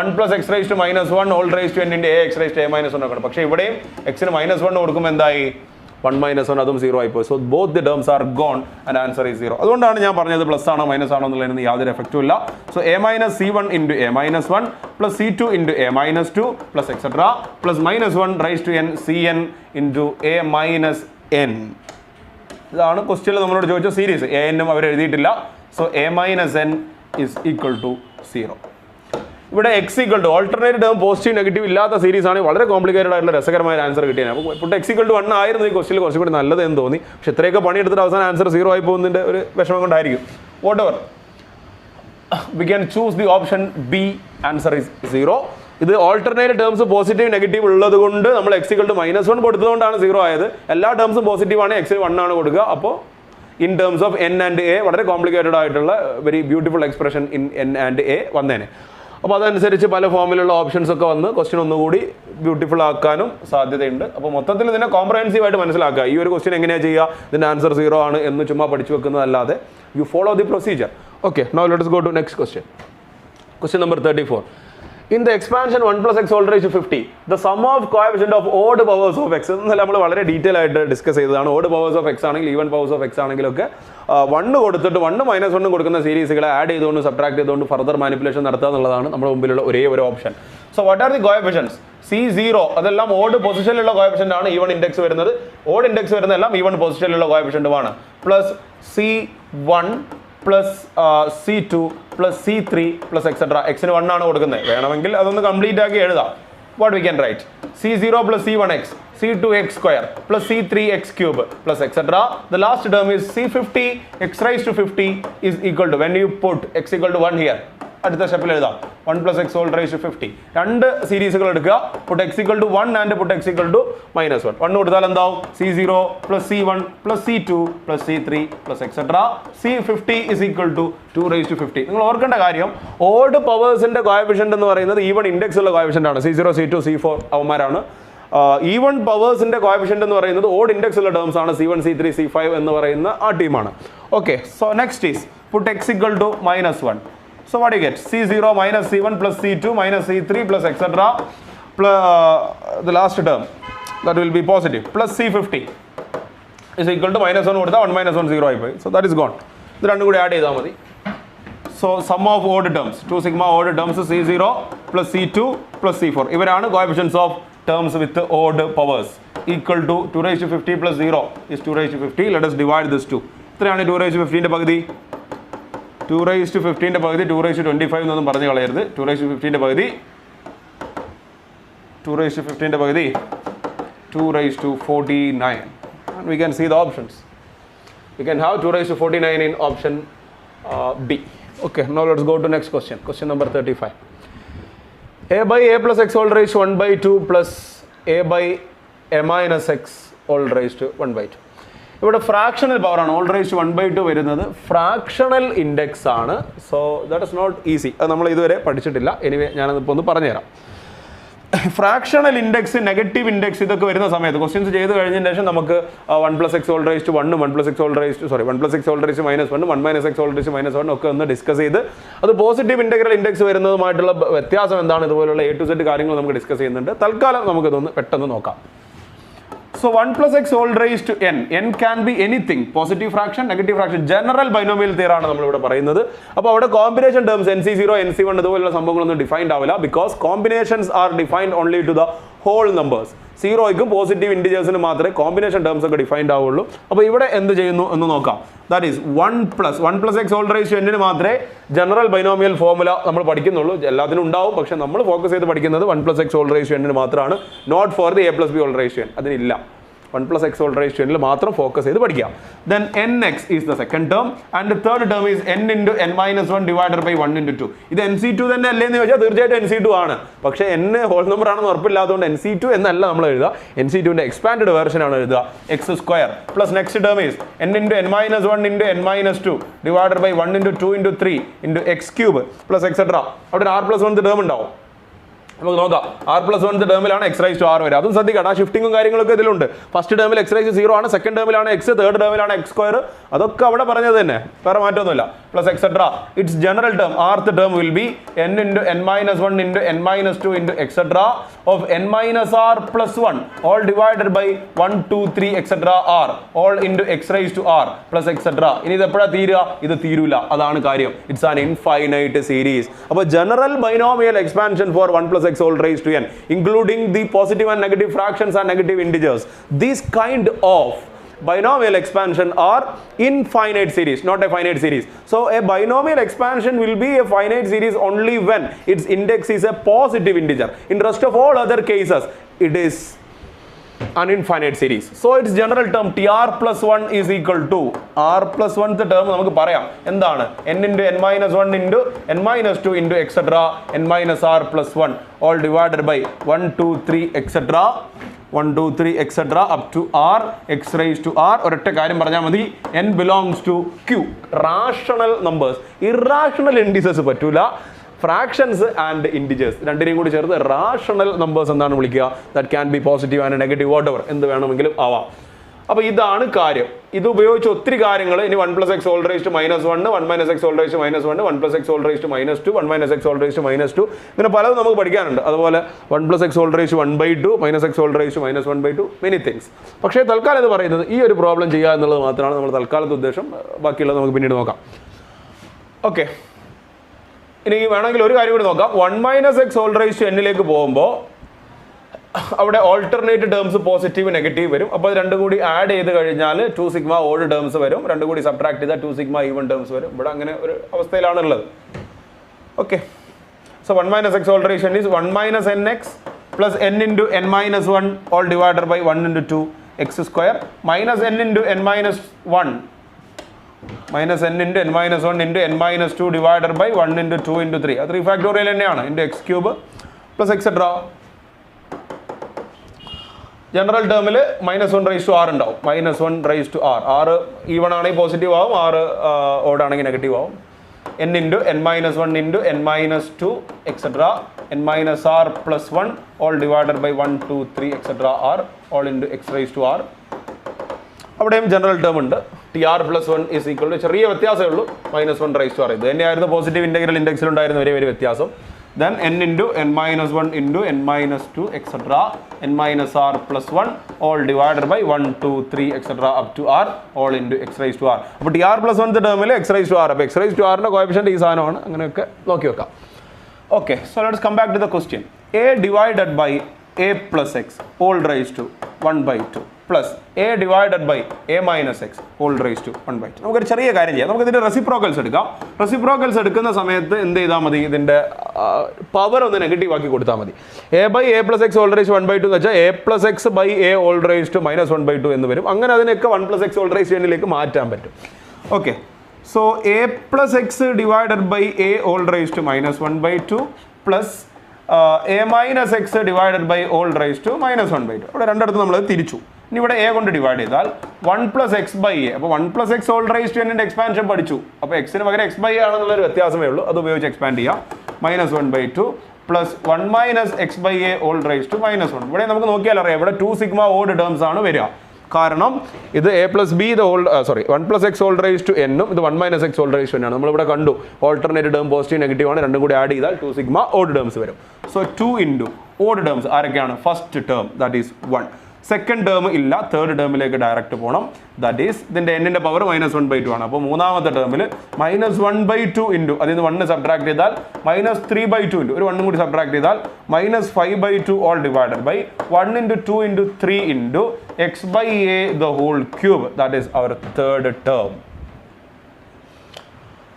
1 plus x raised to minus 1 all raised to n into a x raised to a minus 1 ആണ്. പക്ഷേ ഇവിടെയും x ന് minus 1 കൊടുക്കുമ്പോൾ എന്തായി? 1 minus 1 അതും 0 ആയി പോയി. So both the terms are gone and answer is 0. അതുകൊണ്ടാണ് ഞാൻ പറഞ്ഞത് പ്ലസ് ആണോ മൈനസ് ആണോ എന്നുള്ളതിന് യാതൊരു എഫക്റ്റും ഇല്ല. So a minus c1 into a minus 1 plus c2 into a minus 2 plus etc. plus minus 1 raised to n cn into a minus n. ഇതാണ് ക്വസ്റ്റ്യനിൽ നമ്മളോട് ചോദിച്ച സീരീസ്. എ എന്നും അവർ എഴുതിയിട്ടില്ല. So a minus n is equal to 0. ഇവിടെ x equal to alternative term positive negative ഇല്ലാത്ത series ആണ്. വളരെ കോംപ്ലിക്കേറ്റഡ് ആയിട്ടുള്ള രസകരമായ ആൻസർ കിട്ടിയത്. അപ്പോൾ പുട്ട് എക്സ് ഈക്വൽ ടു 1 ആയിരുന്നു ഈ ക്വസ്റ്റ്യനിൽ കുറച്ചും കൂടി നല്ലതെന്ന് തോന്നി. പക്ഷെ ഇത്രയൊക്കെ പണിയെടുത്തിട്ട് അവസാനം ആൻസർ 0 ആയി പോകുന്നതിൻ്റെ ഒരു വിഷമം കൊണ്ടായിരിക്കും. What ever, we can choose the option B. Answer is 0. ഇത് ഓൾട്ടർനേറ്റീവ് ടേംസ് പോസിറ്റീവ് നെഗറ്റീവ് ഉള്ളത് കൊണ്ട് നമ്മൾ എക്സ് ഈക്വൽ ടു മൈനസ് 1 കൊടുത്തതുകൊണ്ടാണ് 0 ആയത്. എല്ലാ ടേംസും പോസിറ്റീവ് ആണ്, എക്സിന് 1 ആണ് കൊടുക്കുക. അപ്പോൾ in terms of N and A വളരെ കോംപ്ലിക്കേറ്റഡ് ആയിട്ടുള്ള very beautiful expression in N and A വന്നേനെ. അപ്പോൾ അതനുസരിച്ച് പല ഫോമിലുള്ള ഓപ്ഷൻസ് ഒക്കെ വന്ന് ക്വസ്റ്റ്യൻ ഒന്നുകൂടി ബ്യൂട്ടിഫുൾ ആക്കാനും സാധ്യതയുണ്ട്. അപ്പോൾ മൊത്തത്തിൽ ഇതിനെ കോംപ്രഹെൻസീവ് ആയിട്ട് മനസ്സിലാക്കുക. ഈ ഒരു ക്വസ്റ്റ്യൻ എങ്ങനെയാണ് ചെയ്യുക, ഇതിൻ്റെ ആൻസർ 0 ആണ് എന്ന് ചുമ്മാ പഠിച്ചു വെക്കുന്നതല്ലാതെ you follow the procedure. Okay, now let us go to next question. Question number 34. In the expansion 1 plus x all raised to 50, the sum of coefficient of odd powers of x എന്നല്ല നമ്മൾ വളരെ detail ആയിട്ട് discuss ചെയ്തതാണ്. Odd powers of X ആണെങ്കിൽ even powers of X ആണെങ്കിലൊക്കെ 1 കൊടുത്തിട്ട് 1 minus 1 കൊടുക്കുന്ന സീരീസുകളെ ആഡ് ചെയ്തുകൊണ്ട് സബ്ട്രാക്ട് ചെയ്തുകൊണ്ട് ഫർദർ മാനിപ്പുലേഷൻ നടത്തുക എന്നുള്ളതാണ് നമ്മുടെ മുമ്പിലുള്ള ഒരേ ഒരു option. So what are the coefficients? c0 അതെല്ലാം ഓഡ് പൊസിഷനിലുള്ള കോഎഫിഷ്യന്റ് ആണ്. ഈവൺ ഇൻഡെക്സ് വരുന്നത്, ഓഡ് ഇൻഡെക്സ് വരുന്നതെല്ലാം ഈവൺ പൊസിഷനിലുള്ള കോഎഫിഷ്യന്റുമാണ്. Plus c1 plus C2 plus C3 plus etc. X ന് 1 ആണ് കൊടുക്കുന്നത്. വേണമെങ്കിൽ അതൊന്ന് കംപ്ലീറ്റ് ആക്കി എഴുതാം. What we can write? C0 plus C1x, C2x square plus C3x cube plus etc. The last term is C50 x raised to 50 is equal to, when you put x equal to 1 here, അടുത്ത സ്റ്റെപ്പിൽ എഴുതാം 1 plus x whole raised to 50. രണ്ട് സീരീസുകൾ എടുക്കുക, put x equal to 1 and put x equal to minus 1. 1 കൊടുത്താൽ എന്താവും? C0 plus C1 plus C2 plus C3 plus etc. C50 is equal to 2 raised to 50. നിങ്ങൾ ഓർക്കേണ്ട കാര്യം, ഓഡ് പവേഴ്സിന്റെ കോഎഫിഷ്യന്റ് എന്ന് പറയുന്നത് even index ഉള്ള കോഎഫിഷ്യന്റ് ആണ്. C0 C2 C4 അവന്മാരാണ്. Even പവേഴ്സിന്റെ coefficient എന്ന് പറയുന്നത് ഓഡ് ഇൻഡെക്സ് ഉള്ള ടേംസ് ആണ്. C1 C3 C5 എന്ന് പറയുന്ന ആ ടീമാണ്. Okay, so next is put x equal to -1. So what do you get? C0 minus C1 plus C2 minus C3 plus etc. Plus the last term, that will be positive, plus C50 is equal to -1 കൊടുത്താൽ 1 minus 1 0 ആയിപ്പോയി. So that is gone. ഇത് രണ്ടും കൂടി add ചെയ്താൽ മതി. So sum of odd terms, 2 sigma odd terms, C0 plus C2 plus C4. ഇവരാണ് coefficients of terms with odd powers, equal to 2 raised to 50 plus 0 is 2 raised to 50. Let us divide this 2. ഇത്രയാണ് 2 raised to 15 ന്റെ പകുതി. 2 raised to 15 ന്റെ പകുതി 2 raised to 25 എന്നൊന്നും പറഞ്ഞു കളയരുത്. 2 raised to 15 ന്റെ പകുതി 2 raised to 15 ന്റെ പകുതി 2 raised to 49. And we can see the options. We can have 2 raised to 49 in option B. Okay, now let's go to next question. Question number 35. A by a plus x whole raised to 1 by 2 plus a by a minus x whole raised to 1 by 2. ഇവിടെ fractional power ആണ്. Whole raise 1 by 2 വരുന്നത് fractional index ആണ്. So that is not easy. അത് നമ്മൾ ഇതുവരെ പഠിച്ചിട്ടില്ല. Anyway ഞാനതിപ്പോൾ ഒന്ന് പറഞ്ഞുതരാം. ഫ്രാക്ഷണൽ ഇൻഡെക്സ്, നെഗറ്റീവ് ഇൻഡെക്സ് ഇതൊക്കെ വരുന്ന സമയത്ത് ക്വസ്റ്റ്യൻസ് ചെയ്ത് കഴിഞ്ഞതിന് ശേഷം നമുക്ക് 1 plus x whole raised to 1 1 plus x whole raised to 1 plus x whole raised to -1 1 minus x whole raised to -1 ഒക്കെ ഒന്ന് ഡിസ്കസ് ചെയ്ത് അത് പോസിറ്റീവ് ഇന്റഗ്രൽ ഇൻഡെക്സ് വരുന്നതുമായിട്ടുള്ള വ്യത്യാസം എന്താണ്, ഇതുപോലുള്ള A to Z കാര്യങ്ങൾ നമുക്ക് ഡിസ്കസ് ചെയ്യുന്നുണ്ട്. തൽക്കാലം നമുക്കിതൊന്ന് പെട്ടെന്ന് നോക്കാം. So 1 plus x whole raised to n. N can be anything. Positive fraction, negative fraction. General binomial theorem ആണ് നമ്മൾ ഇവിടെ പറയുന്നത്. അപ്പോൾ അവിടെ കോമ്പിനേഷൻ ടേംസ് NC0, NC1 ഇതുപോലുള്ള സംഭവങ്ങളൊന്നും ഡിഫൈൻഡ് ആവില്ല. Because combinations are defined only to the whole numbers. സീറോയ്ക്കും പോസിറ്റീവ് ഇൻഡിജേഴ്സിന് മാത്രമേ കോമ്പിനേഷൻ ടേംസ് ഒക്കെ ഡിഫൈൻഡ് ആവുള്ളൂ. അപ്പോൾ ഇവിടെ എന്ത് ചെയ്യുന്നു എന്ന് നോക്കാം. That is 1 plus x whole raised to n ന് മാത്രമേ ജനറൽ ബൈനോമിയൽ ഫോർമുല നമ്മൾ പഠിക്കുന്നുള്ളൂ. എല്ലാത്തിനും ഉണ്ടാവും, പക്ഷേ നമ്മൾ ഫോക്കസ് ചെയ്ത് പഠിക്കുന്നത് 1 plus x whole raised to n ന് മാത്രമാണ്. Not for the a plus b whole raised to n. അതിനില്ല. 1 plus x whole raised to n മാത്രം ഫോക്കസ് ചെയ്ത് പഠിക്കാം. Then nx is the second term and the third term is n into n minus 1 divided by 1 into 2. ഇത് NC2 തന്നെ അല്ലേ എന്ന് ചോദിച്ചാൽ തീർച്ചയായിട്ടും NC2 ആണ്. പക്ഷേ n ഹോൾ നമ്പർ ആണെന്ന് ഉറപ്പില്ലാത്തതുകൊണ്ട് NC2 എന്നല്ല നമ്മൾ എഴുതുക. NC2ന്റെ എക്സ്പാൻഡഡ് വേർഷൻ ആണ് എഴുതുക. x square plus next term is n into n minus 1 into n minus 2 divided by 1 into 2 into 3 into x cube plus etc. അവിടെ r plus 1 ടേം ഉണ്ടാവും. നമുക്ക് നോക്കാം. r+1 ടേമിലാണ് x raised to r വരെ. അതും ശ്രദ്ധിക്കണം, ആ ഷിഫ്റ്റിങ്ങും കാര്യങ്ങളൊക്കെ ഇതിലുണ്ട്. ഫസ്റ്റ് ടേമിൽ x raised to 0 ആണ്, സെക്കൻഡ് ടേമിലാണ് x, തേർഡ് ടേമിലാണ് x സ്ക്വയർ. അതൊക്കെ അവിടെ പറഞ്ഞത് തന്നെ, വേറെ മാറ്റമൊന്നുമില്ല. Plus et cetera. It's general term, rth term will be n into n minus 1 into n minus 2 into etc. of n minus r plus 1 all divided by 1 2 3 etc. r all into x raised to r plus etc. ഇനി ഇത് എപ്പോഴാണ് തീരുക? ഇത് തീരൂല, അതാണ് കാര്യം. It's an infinite series. അപ്പോൾ general binomial expansion for 1 plus x whole raised to n, including the positive and negative fractions and negative integers. These kind of binomial expansion are infinite series, not a finite series. So a binomial expansion will be a finite series only when its index is a positive integer. In rest of all other cases, it is an infinite series. So its general term tr plus 1 is equal to r plus 1 term നമുക്ക് പറയാം എന്താണ്? n into n minus 1 into n minus 2 into etc. n minus r plus 1 all divided by 1 2 3 etc. 1 2 3 etc. up to r x raised to r. ഒരൊറ്റ കാര്യം പറഞ്ഞാൽ മതി, n belongs to q. Rational numbers, irrational indices പറ്റൂല. Fractions and integers രണ്ടിനെയും കൂടി ചേർത്ത് rational numbers എന്നാണ് വിളിക്കുക. That can be positive and negative what ever, എന്ത് വേണമെങ്കിലും ആവാം. അപ്പോൾ ഇതാണ് കാര്യം. ഇത് ഉപയോഗിച്ച് ഒത്തിരി കാര്യങ്ങൾ. ഇനി 1 plus x whole raised to -1, 1 minus x whole raised to -1, 1 plus x whole raised to -2, 1 minus x whole raised to -2, ഇങ്ങനെ പലതും നമുക്ക് പഠിക്കാനുണ്ട്. അതുപോലെ 1 plus x whole raised to 1/2, minus x whole raised to -1/2, many things. പക്ഷേ തൽക്കാലം ഇത് പറയുന്നത് ഈ ഒരു പ്രോബ്ലം ചെയ്യുക എന്നുള്ളത് മാത്രമാണ് നമ്മൾ തൽക്കാലത്തെ ഉദ്ദേശം. ബാക്കിയുള്ളത് നമുക്ക് പിന്നീട് നോക്കാം. ഓക്കെ, ഇനി വേണമെങ്കിൽ ഒരു കാര്യം കൂടി നോക്കാം. 1 minus x whole raised to n ലേക്ക് പോകുമ്പോൾ അവിടെ alternate terms പോസിറ്റീവ് നെഗറ്റീവ് വരും. അപ്പോൾ രണ്ടും കൂടി ആഡ് ചെയ്ത് കഴിഞ്ഞാൽ 2 സിഗ്മ ഓഡ് ടേംസ് വരും. രണ്ടും കൂടി സബ്ട്രാക്ട് ചെയ്താൽ 2 സിഗ്മ ഈവൻ ടേംസ് വരും. ഇവിടെ അങ്ങനെ ഒരു അവസ്ഥയിലാണുള്ളത്. Okay, so 1 minus x whole raised to n is 1 minus nx plus n into n minus 1 all divided by 1 into 2 x square minus n into n minus 1 minus n into n minus 1 into n minus 2 divided by 1 into 2 into 3. അത് 3 factorial തന്നെയാണ് into x cube plus etc. General ടേമിൽ -1 raised to r ഉണ്ടാവും. -1 raised to r. r even ആണെങ്കിൽ positive ആവും, r odd ആണെങ്കിൽ negative ആവും. n into n minus 1 into n minus 2 etc. n minus r plus 1 all divided by 1 2 3 etc. r all into x raised to r. അവിടെയും general term ഉണ്ട്. tr plus 1 is equal to ചെറിയ വ്യത്യാസമേ ഉള്ളൂ -1 raised to r. ഇത് തന്നെയായിരുന്നു positive integral ഇൻഡെക്സിൽ ഉണ്ടായിരുന്ന വലിയ വ്യത്യാസം. Then n into n minus 1 into n minus 2 etc. n minus r plus 1 all divided by 1 2 3 etc. up to r all into x raised to r. അപ്പോൾ tr plus 1 ടേമിൽ x raised to r. അപ്പോൾ x raised to r ന്റെ coefficient ഈ സാധനമാണ്. അങ്ങനെയൊക്കെ നോക്കി വെക്കാം. Okay, so let's come back to the question. a divided by a plus x all raised to 1 by 2 plus a divided by a minus x all raised to 1 by 2. നമുക്കൊരു ചെറിയ കാര്യം ചെയ്യാം. നമുക്ക് ഇതിൻ്റെ റെസിപ്രോക്കൽസ് എടുക്കാം. റെസിപ്രോക്കൽസ് എടുക്കുന്ന സമയത്ത് എന്ത് ചെയ്താൽ മതി? ഇതിൻ്റെ പവർ ഒന്ന് നെഗറ്റീവ് ആക്കി കൊടുത്താൽ മതി. a by a plus x all raised to 1 by 2 എന്ന് വെച്ചാൽ a plus x by a all raised to minus 1 by 2 എന്ന് വരും. അങ്ങനെ അതിനൊക്കെ 1 plus x all raised to n ലേക്ക് മാറ്റാൻ പറ്റും. Okay, so a plus x divided by a all raised to minus 1 by 2 plus a minus x divided by all raised to minus 1 by 2. അവിടെ രണ്ടിടത്ത് നമ്മൾ തിരിച്ചു. ഇനി ഇവിടെ a കൊണ്ട് divide ചെയ്താൽ 1 plus x by a. അപ്പോൾ 1 plus x all raised to n ന്റെ എക്സ്പാൻഷൻ പഠിച്ചു. അപ്പോൾ എക്സിന് പകരം x by a ആണെന്നുള്ളൊരു വ്യത്യാസമേ ഉള്ളൂ. അത് ഉപയോഗിച്ച് എക്സ്പാൻഡ് ചെയ്യാം. minus 1 by 2 plus 1 minus x by a all raised to minus 1. ഇവിടെ നമുക്ക് നോക്കിയാൽ അറിയാം ഇവിടെ 2 സിഗ്മ ഓഡ് ടേംസ് ആണ് വരിക. കാരണം ഇത് a plus b the whole 1 plus x all raised to n ഉം ഇത് 1 minus x all raised to n ആണ്. നമ്മളിവിടെ കണ്ടു ഓൾട്ടർനേറ്റ് ടേം പോസിറ്റീവ് നെഗറ്റീവ് ആണ്. രണ്ടും കൂടി ആഡ് ചെയ്താൽ 2 സിഗ്മ ഓഡ് ടേംസ് വരും. സോ 2 into ഓഡ് ടേംസ് ആരൊക്കെയാണ്? First term that is 1. Second term ഇല്ല, തേർഡ് ടേമിലേക്ക് ഡയറക്റ്റ് പോകണം. ദാറ്റ് ഈസ് ഇതിൻ്റെ എന്നിൻ്റെ പവർ -1 by 2 ആണ്. അപ്പോൾ മൂന്നാമത്തെ ടേമിൽ -1 by 2 ഇൻറ്റു അതിൽ നിന്ന് 1 സബ്ട്രാക്ട് ചെയ്താൽ -3 by 2 ഇൻറ്റു ഒരു 1 കൂടി സബ്ട്രാക്ട് ചെയ്താൽ -5 by 2 whole divided by 1 into 2 into 3 into x by a the whole cube. That is our third term.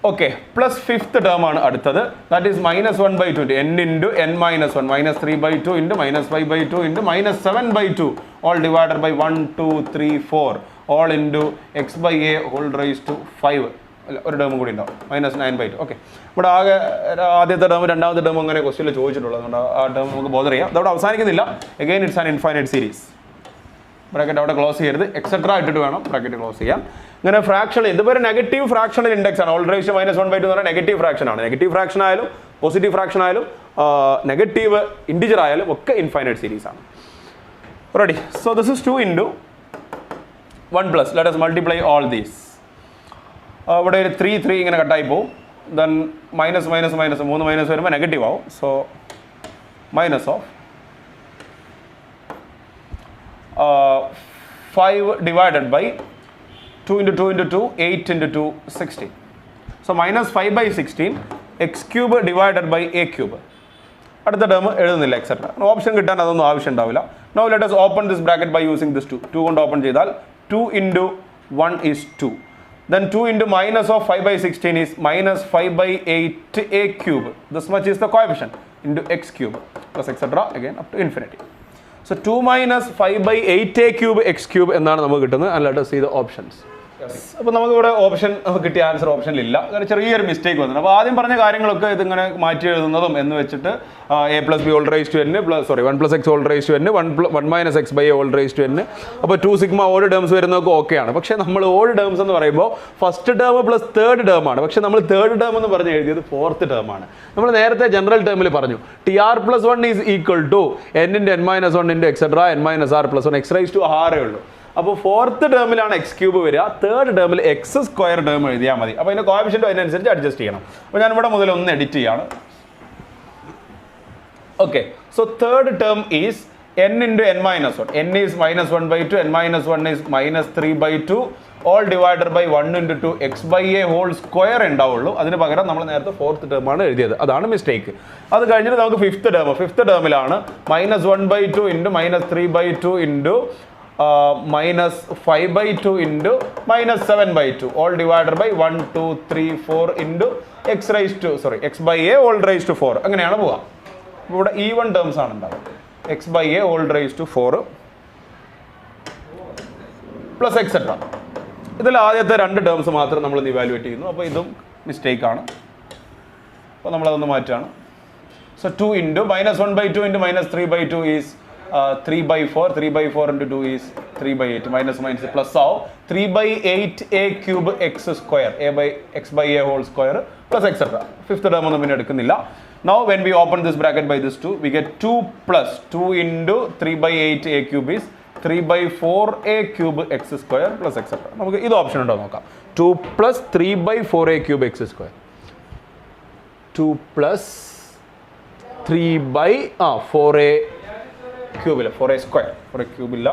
Okay, plus fifth term ആണ് അടുത്തത്. That is -1 by 2 n into n minus 1 -3 by 2 into -5 by 2 into -7 by 2 all divided by 1 2 3 4 all into x by a whole raised to 5. അല്ല, ഒരു ടേമും കൂടി ഉണ്ടാവും -9 by 2. Okay, ഇവിടെ ആകെ ആദ്യത്തെ term രണ്ടാമത്തെ ടേം അങ്ങനെ ക്വസ്റ്റ്യനിൽ ചോദിച്ചിട്ടുള്ളത്. അതുകൊണ്ട് ആ ടേം നമുക്ക് ബോധർ ചെയ്യാം. അതവിടെ അവസാനിക്കുന്നില്ല. Again it's an infinite series. Bracket അവിടെ ക്ലോസ് ചെയ്യരുത്, എക്സെട്ര ഇട്ടിട്ട് വേണം ബ്രാക്കറ്റ് ക്ലോസ് ചെയ്യാൻ. ഇങ്ങനെ ഫ്രാക്ഷൻ ഇതുവരെ നെഗറ്റീവ് ഫ്രാക്ഷണൽ ഇൻഡെക്സ് ആണ്. ഓൾ റേഷ്യോ -1 by 2 എന്ന് പറഞ്ഞാൽ നെഗറ്റീവ് ഫ്രാക്ഷൻ ആണ്. നെഗറ്റീവ് ഫ്രാക്ഷൻ ആയാലും പോസിറ്റീവ് ഫ്രാക്ഷൻ ആയാലും നെഗറ്റീവ് ഇൻറ്റിജർ ആയാലും ഒക്കെ ഇൻഫൈനൈറ്റ് സീരീസ് ആണ്. Ready? So this is 2 into 1 plus. Let us multiply all these. ഇവിടെ ഒരു 3 ഇങ്ങനെ കട്ടായി പോകും. ദെൻ മൈനസ് മൂന്ന് മൈനസ് വരുമ്പോൾ നെഗറ്റീവ് ആവും. So minus of 5 divided by 2 into 2 into 2 8 into 2 16. So -5 by 16 x cube divided by a cube. അടുത്ത term എഴുതുന്നില്ല എക്സെട്ര. ഓപ്ഷൻ കിട്ടാൻ അതൊന്നും ആവശ്യം ഉണ്ടാവില്ല. Now let us open this bracket by using this 2. 2 കൊണ്ട് ഓപ്പൺ ചെയ്താൽ 2 into 1 is 2. Then 2 into minus of 5 by 16 is -5 by 8 a cube. This much is the coefficient into x cube plus etc. again up to infinity. So 2 minus 5 by 8a cube x cube എന്നാണ് നമുക്ക് കിട്ടുന്നത്. And let us see the options. അപ്പോൾ നമുക്കിവിടെ option കിട്ടിയ answer ഓപ്ഷനിലില്ല. കാരണം ചെറിയൊരു mistake വന്നു. അപ്പോൾ ആദ്യം പറഞ്ഞ കാര്യങ്ങളൊക്കെ ഇതിങ്ങനെ മാറ്റി എഴുതുന്നതും എന്ന് വെച്ചിട്ട് a plus b all raised to n 1 plus x all raised to n 1 minus x by a all raised to n. അപ്പോൾ 2 സിഗ്മ ഓഡ് ടേംസ് വരുന്നതൊക്കെ ഓക്കെയാണ്. പക്ഷേ നമ്മൾ ഓഡ് ടേംസ് എന്ന് പറയുമ്പോൾ first term plus third term ആണ്. പക്ഷേ നമ്മൾ തേർഡ് ടേം എന്ന് പറഞ്ഞ് എഴുതിയത് ഫോർത്ത് ടേം ആണ്. നമ്മൾ നേരത്തെ ജനറൽ ടേമിൽ പറഞ്ഞു tr plus 1 is equal to n into n minus 1 into etc. n minus r plus 1 x raised to r ഉള്ളൂ. അപ്പോൾ ഫോർത്ത് ടേമിലാണ് എക്സ് ക്യൂബ് വരിക. തേർഡ് ടേമിൽ എക്സ് സ്ക്വയർ ടേം എഴുതിയാൽ മതി. അപ്പോൾ അതിൻ്റെ കോഎഫിഷ്യൻ്റ് അതിനനുസരിച്ച് അഡ്ജസ്റ്റ് ചെയ്യണം. അപ്പോൾ ഞാൻ ഇവിടെ മുതൽ ഒന്ന് എഡിറ്റ് ചെയ്യാണ്. Okay, so third term is n into n minus 1. n is -1 by 2, n minus 1 is -3 by 2 all divided by 1 into 2 x by a whole square ഉണ്ടാവുള്ളൂ. അതിന് പകരം നമ്മൾ നേരത്തെ ഫോർത്ത് ടേം ആണ് എഴുതിയത്. അതാണ് മിസ്റ്റേക്ക്. അത് കഴിഞ്ഞിട്ട് നമുക്ക് ഫിഫ്ത്ത് ടേമിലാണ് -1/2 into -3/2 into -5/2 into -7/2 all divided by 1 2 3 4 into x by a all raised to 4 അങ്ങനെയാണ് പോവുക. ഇവിടെ ഈവൺ ടേംസ് ആണ് ഉണ്ടാവുക. x by a all raised to 4 plus etcetera. ഇതിൽ ആദ്യത്തെ രണ്ട് ടേംസ് മാത്രം നമ്മൾ ഇവാലുവേറ്റ് ചെയ്യുന്നു. അപ്പോൾ ഇതും മിസ്റ്റേക്ക് ആണ്. അപ്പോൾ നമ്മളതൊന്ന് മാറ്റുകയാണ്. So 2 into -1/2 into -3/2 is 3/4. 3/4 into 2 is 3/8. Minus plus ആവും 3/8 a cube x square x by a whole square plus etc. Fifth term ഒന്നും പിന്നെ എടുക്കുന്നില്ല. Now when we open this bracket by this 2, we get 2 plus 2 into 3/8 a cube is 3/4 a cube x square plus etc. നമുക്ക് ഇത് option ഉണ്ടോ നോക്കാം. 2 plus 3/4 a cube x square. 2 plus 3/4 a cube ഇല്ല, 4a square. 4a cube ഇല്ല,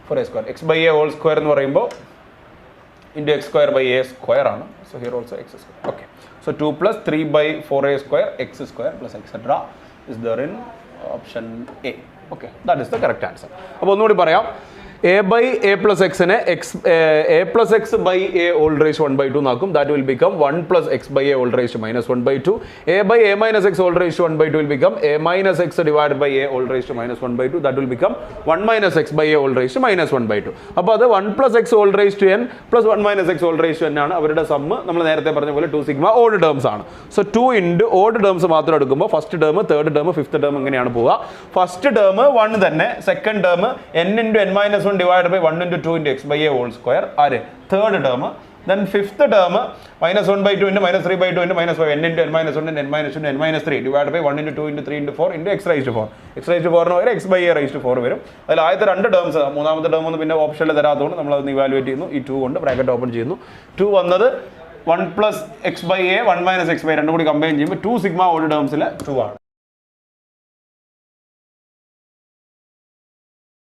4a square. x by a whole square എന്ന് പറയുമ്പോൾ into x square by a square ആണ്. So here also x square. Okay. So 2 plus 3/4a square x square plus etc. is there in option A. Okay, that is the correct answer. അപ്പോൾ ഒന്നുകൂടി പറയാം. a by a plus x നെ a plus x by a all raised to 1/2 നാക്കും. That will become 1 plus x by a all raised to -1/2. a by a minus x all raised to 1/2 will become a minus x divided by a all raised to -1/2. That will become 1 minus x by a all raised to -1/2. അപ്പോൾ അത് 1 plus x all raised to n plus 1 minus x all raised to n ആണ്. അവരുടെ sum നമ്മൾ നേരത്തെ പറഞ്ഞ പോലെ 2 sigma odd terms ആണ്. So 2 into odd terms മാത്രം എടുക്കുമ്പോൾ first term, third term, fifth term എങ്ങനെയാണ് പോവുക? ഫസ്റ്റ് ടേം 1 തന്നെ, second term n into n minus 1 divided by 1 into 2 into x by a whole square. Third term. Then fifth term -1/2 into -3/2 into -5 n into n minus 1 and n minus 2 and n minus 3 divided by 1 into 2 into 3 into 4 into x raised to 4. x raised to 4 എന്ന് x by a raised to 4 വരും. അതിൽ ആദ്യത്തെ രണ്ട് terms, മൂന്നാമത്തെ term ഒന്ന് പിന്നെ ഓപ്ഷനിൽ തരാത്തതുകൊണ്ട് നമ്മൾ അത് ഇവാലുവേറ്റ് ചെയ്യുന്നു. ഈ 2 കൊണ്ട് ബ്രാക്കറ്റ് ഓപ്പൺ ചെയ്യുന്നു. 2 വന്നത് 1 plus x by a 1 minus x by 2 കൂടി കമ്പൈൻ ചെയ്യുമ്പോൾ 2 സിഗ്മ ഓഡ് ടേംസിൽ 2 ആണ്.